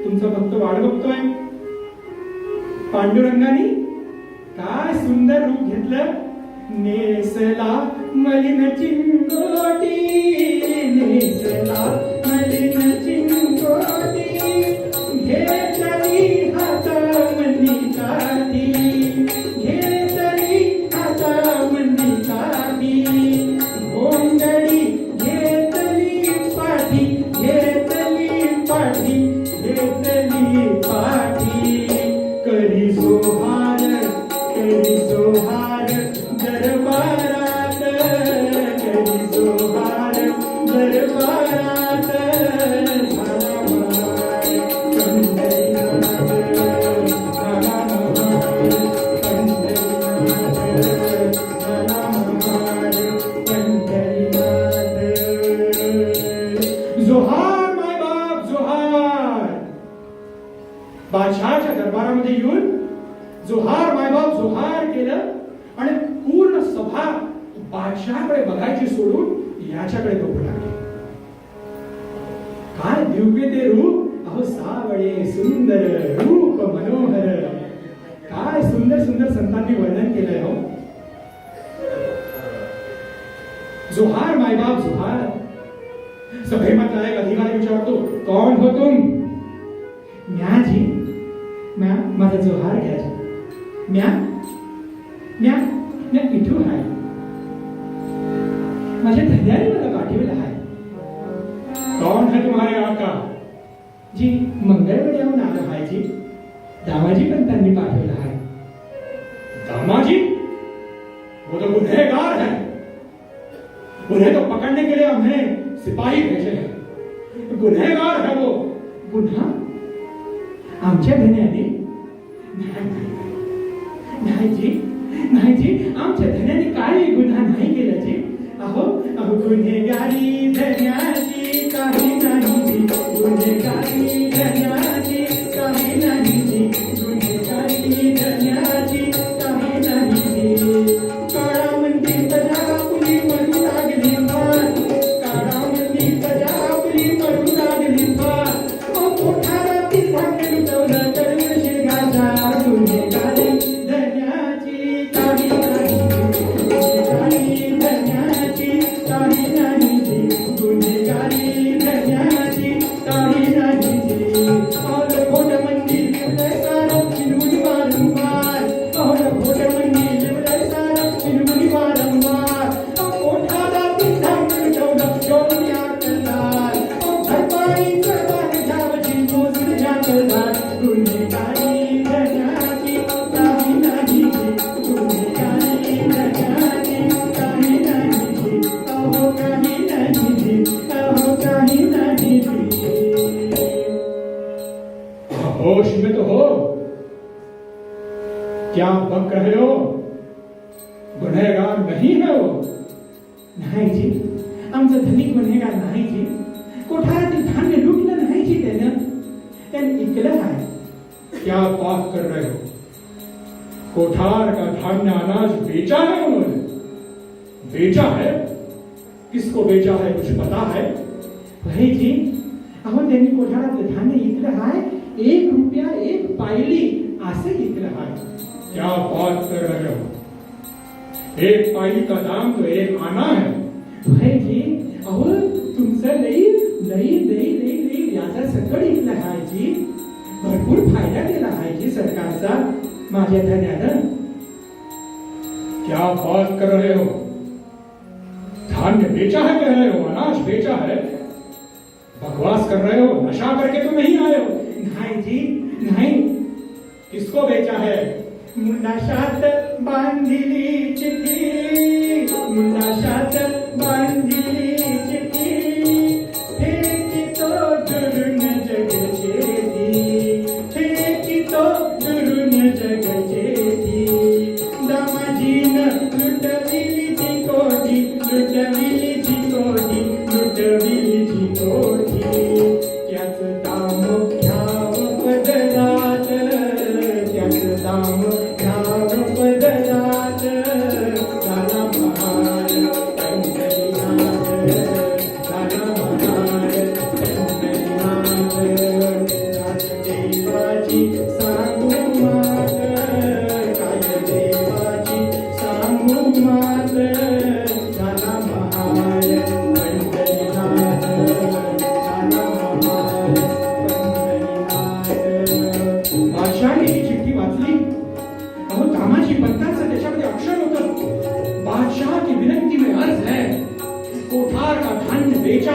तुमचा भक्त वाट बघतोय. पांडुरंगाने काय सुंदर रूप घेतलं. नेसला मलिन चिंकोटी, नेसला मलिन चिंकोटी, घेतली हातामंदी काठी, घेतली हातामंदी काठी, गोंधळी घेतली पाठी, घेतली पाठी, घेतली पाठी. करी सोहार, करी सोहार दरबारात, करी सोहार दरबारात. झाला महार पंढरीनाथ, झाला महार पंढरीनाथ, झाला महार पंढरीनाथ. जोहार माय बाप, जोहार. बादशहाच्या दरबारामध्ये येऊन जोहार मायबाप जोहार केलं आणि पूर्ण सभा बादशहाकडे बघायची सोडून याच्याकडे बघू लागली. काय दिव्य ते रूप, अहो सावळे सुंदर रूप मनोहर. काय सुंदर सुंदर संतांनी वर्णन केलंय हो. जोहार मायबाप जोहार. सभेमधला एक अधिकारी विचारतो, कौन हो तुम? म्या जी, म्या माझा जोहार घ्यायचा. म्या म्या म्या इथून आहे. माझ्या धन्याने मला पाठवलं आहे. कौन है तुम्हारे आका? जी मंगळवेढ्याहून आलो आहे जी. दामाजी पण त्यांनी पाठवलं आहे. दामाजी? वो तो गुनहगार है. उन्हें तो पकड़ने के लिए हमें सिपाही भेजे हैं. गुनहगार है वो. गुन्हा आमच्या धन्याने? नाही जी, नाही जी, आमच्या धन्याने काही गुन्हा नाही केला जी. अहो अहो गुन्हेगारी धन्याची काही नाही जी, गुन्हेगारी धन्याची काही नाही जी, गुन्हेगारी धन्याची काही नाही जी. काळामंदी प्रजापुरी मरू लागली फार, काळामंदी प्रजापुरी मरू लागली फार. कोठारातील भांडे लुटवलं तरुण शिरगाचा. गुन्हेगारी धन्याची काही नाही, गुन्हेगारी धन्याची काही नाही जी, गुन्हेगारी धन्याची काही नाही जी. अहो खोट मंदिर लिवलंय सारं चिरमुरी वारंवार, अहो खोट मंदिर लिवलंय सारं चिरमुरी वारंवार. कोठारातील भांडे लुटवलं योगी आकलदार, भरपाईचं दान घ्यावं मोजून जाकलदार. गुन्हेगारी धन्याची काही नाही जी, गुन्हेगारी धन्याची काही नाही जी. अहो काही नाही जी, अहो काही नाही जी. होश में तो हो, क्या बक रहे हो? गुनहगार नहीं है वो. नाही जी, आमचं धनिक गुन्हेगार नाही जी. कोठारातील धान्य लुटलं नाही जी त्यानं इकलं आहे. क्या बात कर रहे हो? कोठार का धान्य अनाज बेचा है उन्होंने? बेचा है? किसको बेचा है कुछ पता है? भाई जी, अहो त्यांनी कोठारातलं धान्य इकलं आहे. 1 रुपया 1 पायली असं इकलं आहे. क्या बात कर रहे हो? 1 पायली का दाम तो 1 आना है. भाई जी, अहो तुमचं लई लई लई लई लई व्याजा सकट इकलं आहे जी. भरपूर फायदा केला आहे जी सरकारचा माझ्या धन्यानं. क्या बात कर रहे हो? धान्य बेचा है कह रहे हो, अनाज बेचा है? बकवास कर रहे हो, नशा करके तो नहीं आए हो? नहीं जी नहीं. किसको बेचा है? मुंडाशात बांधिली चिठी, मुंडाशात बांधिली चिठी, फेकितो दुरून जगचेती, फेकितो दुरून जगचेती. दामाजीनं लुटविली ती कोठी, लुटविली ती कोठी, लुटविली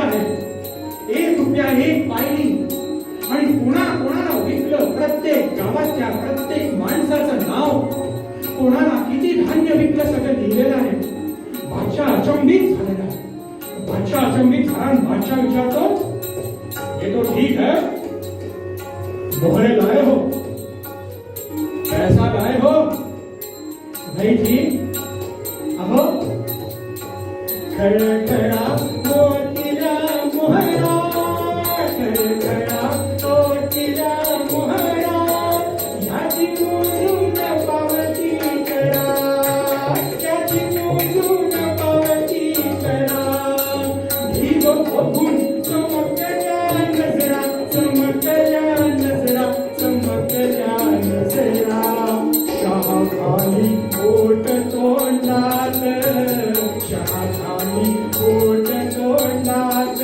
आहे. 1 रुपया 1 पायली. आणि कोणाला विकलं, प्रत्येक गावाच्या प्रत्येक माणसाचं नाव, कोणाला किती धान्य विकलं सगळं लिहिलेलं आहे. बादशाह अचंबित झालेला आहे. बादशाह अचंबित झाला आणि बादशाह विचारतो, ये तो ठीक है, मोहरे लाए हो, पैसा लाए हो? नहीं जी, अहो खड़खड़ा मोतीरा मोहरा, खड़खड़ा मोतीरा मोहरा, याची मोजून पावती करा, याची मोजून पावती करा. भिगो बघून चमकल्या नजरा, चमकल्या नजरा, चमकल्या नजरा. चहा खाली बोट तोंडात, चहा खाली बोट तोंडात,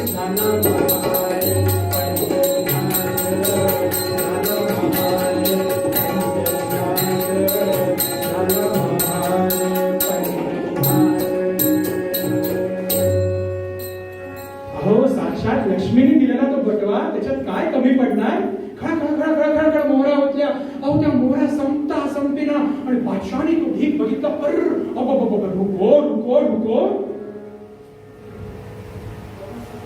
झाला बहार पंचनाद, झाला बहार पंचनाद, झाला बहार पंचनाद. अहो साक्षात लक्ष्मीने दिलेला तो बटवा, त्याच्यात काय कमी पडणार? खळखळ मोहरा होत्या. अहो त्या मोहरा संपता संपेना आणि बादशाहने तो ढीक बघितला. रुको रुको रुको,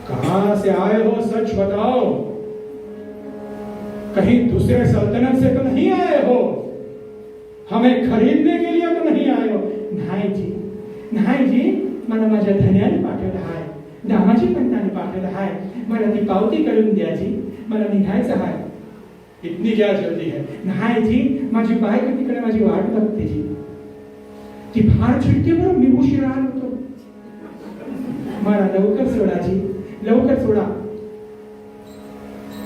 कहां से आए हो, सच बताओ. कहीं दूसरे सल्तनत से तो नहीं आए हो? हमें खरीदने के लिए तो नहीं आए हो? नाही जी, नाही जी, मला माझ्या धन्याने पाठवलं आहे, दामाजी पंताने पाठवलं आहे. मला ती पावती करून द्या जी, मला निघायचं आहे. इतनी क्या जल्दी है? नाही जी, माझी बायको तिकडे माझी वाट बघते जी. ती फार चिडते बरं, मी उशीर आलो होतो. मला लवकर सोडा जी, लवकर सोडा.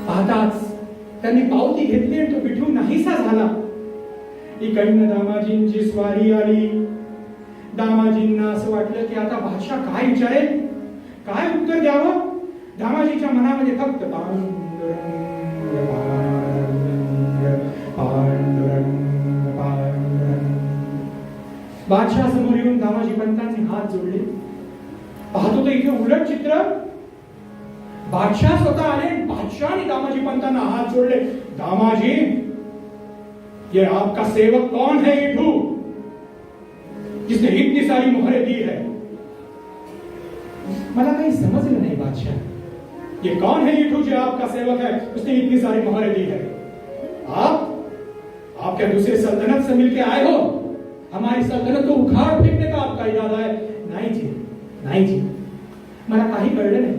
आताच त्यांनी पावती घेतली आणि तो बिठू नाहीसा झाला. इकडनं दामाजींची स्वारी आली. दामाजींना असं वाटलं की आता बादशाह काय विचारेल, काय उत्तर द्यावं. दामाजीच्या मनामध्ये फक्त पांडुरंग पांडुरंग पांडुरंग. बादशाह समोर येऊन दामाजी पंतांचे हात जोडले. पाहतो तर इथे उलट चित्र. बादशाह स्वतः आले, बादशाह ने दामाजी पंतांना हात जोडले. दामाजी, ये आपका सेवक कौन है इठू, जिसने इतनी सारी मोहरें दी है? मला काही समजलं नाही बादशाह. ये कौन है इठू जो आपका सेवक है, उसने इतनी सारी मोहरें दी है? आप क्या दूसरे सल्तनत से मिलके आए हो? हमारी सल्तनत को उखाड़ फेंकने का आपका इरादा है? नहीं जी, नहीं जी, मला काही कळलं नाही.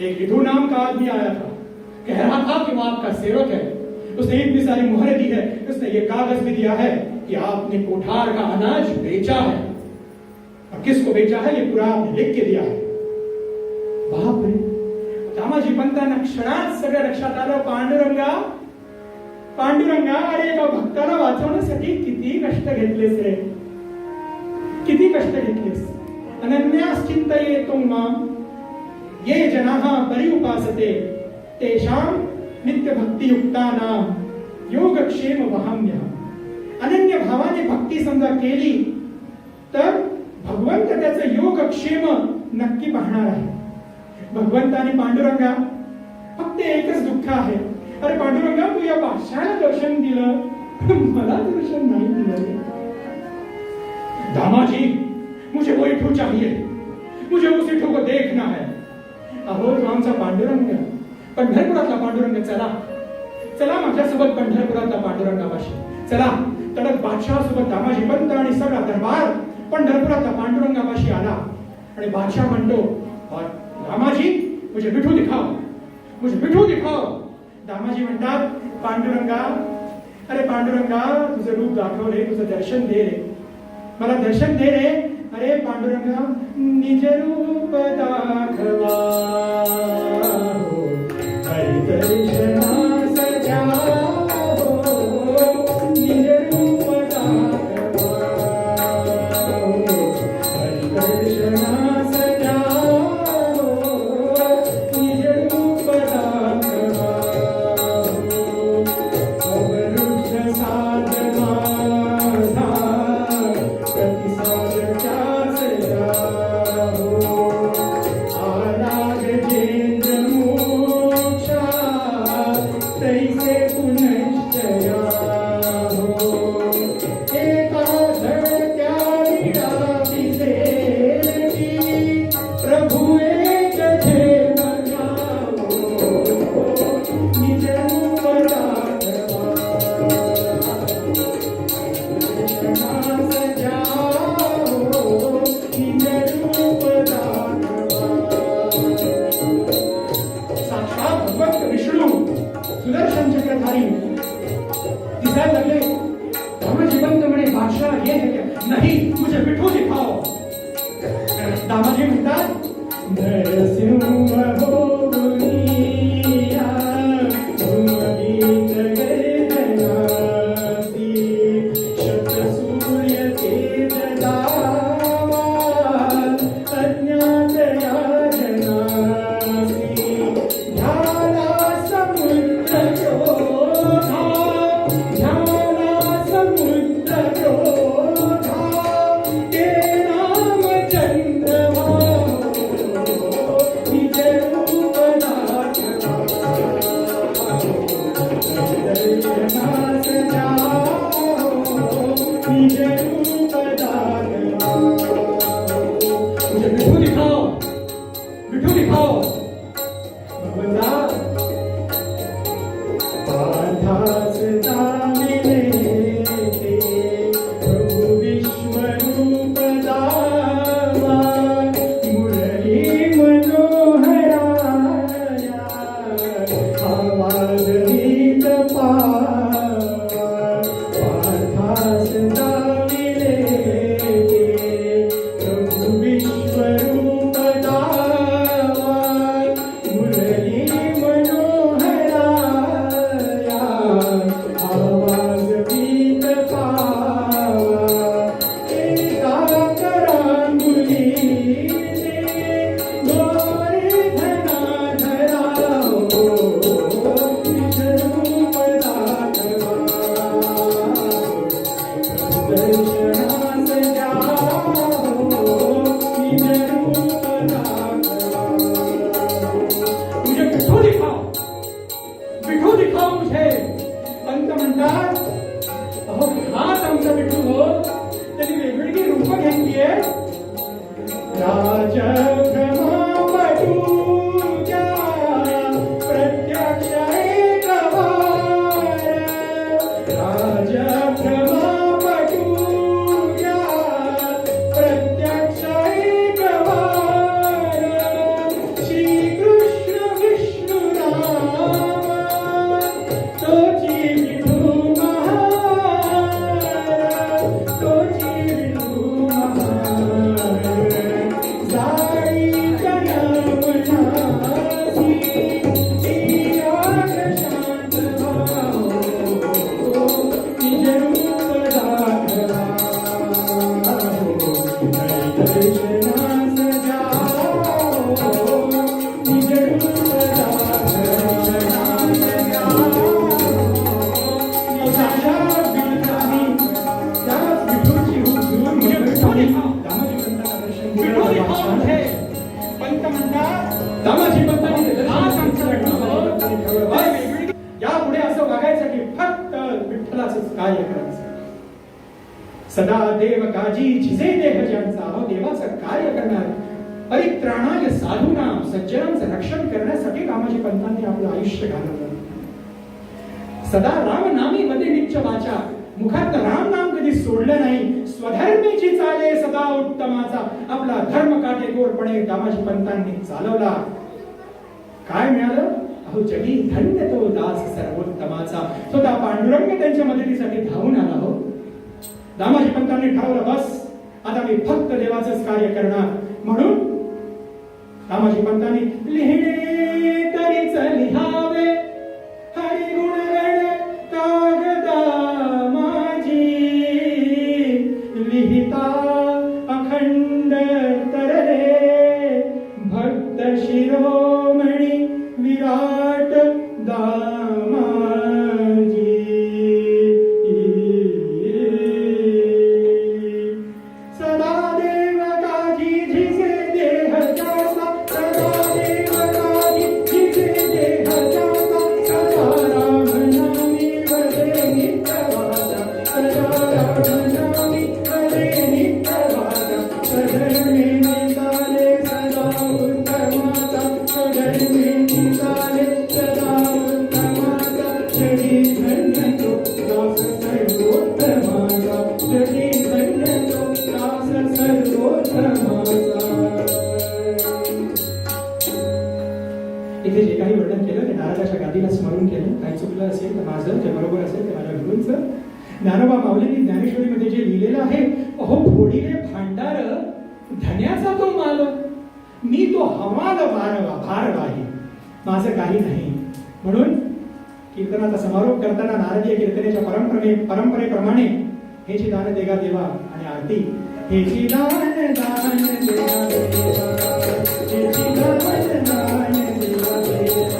एक विधु नाम का आदमी आया था, कह रहा था कि वो आपका सेवक है, उसने इतनी सारी मोहरें दी है, उसने ये कागज भी दिया है कि आपने कोठार का अनाज बेचा है. और किसको बेचा है ये पूरा आपने लिख के दिया है. बाप रे, दामाजी पंतांना क्षणात सगळं लक्षात आलं. पांडुरंगा, पांडुरंगा, अरे एका भक्ताला वाचवण्यासाठी किती कष्ट घेतलेस रे, किती कष्ट घेतलेस. अनन्यास चिंतयेतो माम ये जनाः परिउपासते तेषां नित्य भक्ती युक्तानां योगक्षेम वहाम्यहम्. अनन्य भावाने भक्ती समजा केली तर भगवंत त्याचं योगक्षेम नक्की पाहणार आहे. भगवंत आणि पांडुरंगा फक्त एकच दुःख आहे. अरे पांडुरंगा, तू या बादशाहाला दर्शन दिलं, मला दर्शन नाही दिलं. दामाजी, मुझे वो इठू चाहिए, मुझे उस इठू को देखना है. अहो तो आमचा पांडुरंग, पंढरपुरातला पांडुरंग, चला चला माझ्यासोबत पंढरपुरातला पांडुरंगापाशी चला. तडक बादशाह सोबत दामाजी पंत आणि सगळा दरबार पंढरपुरातला पांडुरंगापाशी आला. आणि बादशाह म्हणतो, दामाजी मुझे विठू दिखाओ, मुझे विठू दिखाओ. दामाजी म्हणतात, पांडुरंगा, अरे पांडुरंगा, तुझं रूप दाखव रे, तुझं दर्शन दे रे, मला दर्शन दे रे. अरे पांडुरंगा, निज रूप दाखवा, हरि दर्शनास जाओ, निज रूप दाखवा, हरि दर्शनास जाओ, निज रूप दाखवा. अवरुद्ध साधना प्रतिसाद क्या से जाओ, हसायला लागले. दामाजी पंत म्हणे बादशाह ये है क्या? नहीं, मुझे विठू दिखाओ. दामाजी म्हणतात नरसिंह हो दुनिया तुम गीत गर्जनासी शतसूर्य तेज दावा अज्ञात याजनासी ध्याना समुद्र क्रोधा ध्याना समुद्र क्रोधा ते नाम चंद्रमा निज रूप दाखवा दर्शनास जाओ निज रूप दाखवा. मुझे विठू दिखाओ, विठू दिखाओ. भगवंता पार्थास दामिने ते प्रभु विश्वरूप दावा मुरली मनोहराया आवाज गीत पावा. पार्थास दामिने ते प्रभु विश्वरूप दावा मुरली मनोहराया आवाज गीत पावा. एका करांगुली गोरे धनाधरा निज रूप दाखवा दर्शनास जाओ निज रूप दाखवा. मुझे विठू दिखाओ, विठू दिखाओ मुझे. पंत म्हणतात अहो हाच आमचा विठू हो. त्यांनी वेगवेगळी रूप घेतलीये. राजभ्रमा वटूच्या प्रत्यक्ष एकवार राजभ्रमा वटूच्या प्रत्यक्ष एकवार श्रीकृष्ण विष्णू राम तोची विठू महार तोची विठू महार जाळी कयावनासी ईयाग शांत भाव निज रूप दाखवा दर्शनास जाओ निज रूप दर्शनास जाओ. साक्षात विठुराणी त्या विठूची हुजूर मुझे विठू दिखाओ. दामाजी पंतांना दर्शन विठू दिखाओ मुझे. पंत म्हणतात दामाजी पंतांनी हाच आमचा विठू हो. बस यापुढे असं वागायचं की फक्त विठ्ठलाचंच कार्य करायचं. सदा देव काजी झिजे देह ज्यांचा अहो देवाचं कार्य करणार परित्राणाय साधूनाम सज्जनांचं रक्षण करण्यासाठी दामाजी पंतांनी आपलं आयुष्य घालवलं. सदा राम नामी मध्ये नित्य वाचा मुखात राम नाम कधी सोडलं नाही. स्वधर्मेची चाले सदा उत्तमाचा आपला धर्म काटेकोरपणे दामाजी पंतांनी चालवला. काय मिळालं अहो जगी धन्य तो दास सर्वोत्तमाचा. स्वतः पांडुरंग त्यांच्या मदतीसाठी धावून आला हो. दामाजी पंतांनी ठरवलं बस आता मी फक्त देवाचंच कार्य करणार. म्हणून दामाजी पंतांनी लिहिणे तरीच लिहावे हरिगुणगण कागदा माझी लिहिता अखंड तरले भक्त शिरोमणी विराट दामाजी. सदा देव काजी झिजे देह जासा सदा देव काजी झिजे देह जासा सदा राम नामी वदे नित्य वाचा सदा राम नामी वदे नित्य वाचा. सधर्मे निकाले सदा उत्तमाचा सधर्मे निकाले सदा उत्तमाचा. जगी धन्य तो दास सर्वोत्तमाचा जगी धन्य तो दास सर्वोत्तमाचा. इथे जे काही वर्णन केलं ते नारदाच्या गादीला स्मरून केलं. काही चुकलं असेल तर माझं, जे बरोबर असेल ते माझ्या गुरूंचं. ज्ञानोबा माऊलींनी ज्ञानेश्वरीमध्ये जे लिहिलेलं आहे, अहो फोडीले भांडार धन्याचा तो माल, मी तो हवाल भारला आहे, माझं काही नाही. म्हणून कीर्तनाचा समारोप करताना नारदीय कीर्तनेच्या परंपरेप्रमाणे हे ची दान देगा देवा आणि आरती हे ची दान देगा देवा, हे ची दान देगा देवा,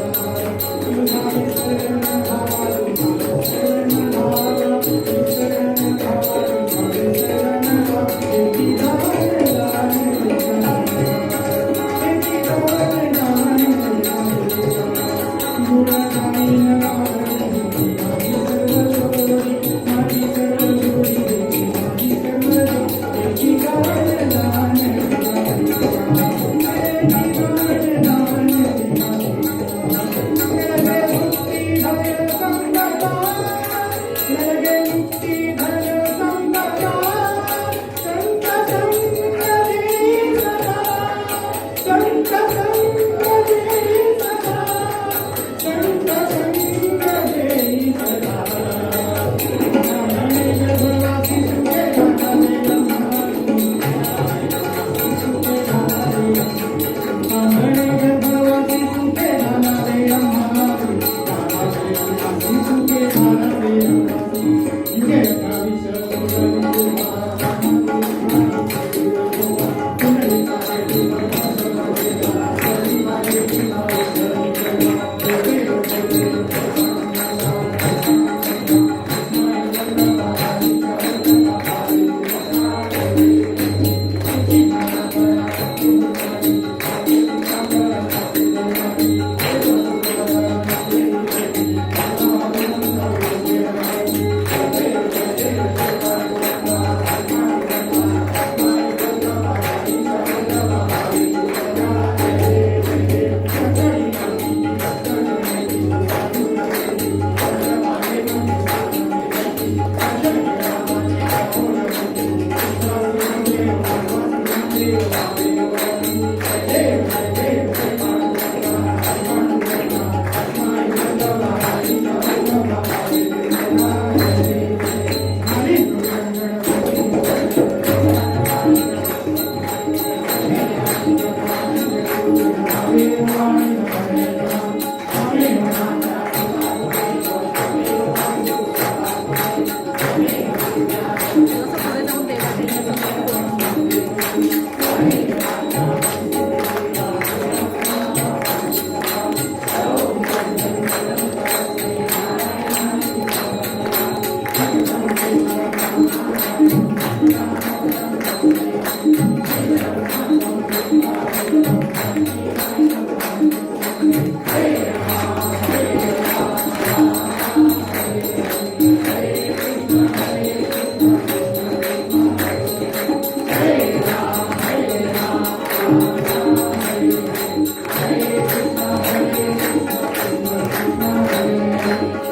तुझा शरण भावा, तुझा शरण भावा, तुझा शरण भावा, तुझा शरण भावा, हे ची दान देगा देवा, हे ची दान देगा देवा,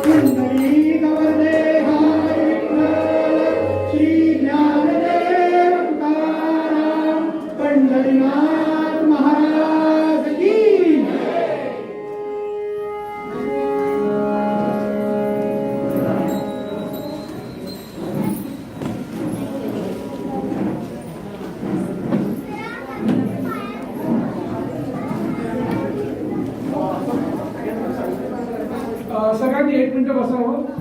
गुण सगळ्यांनी 1 मिनिट बसावं.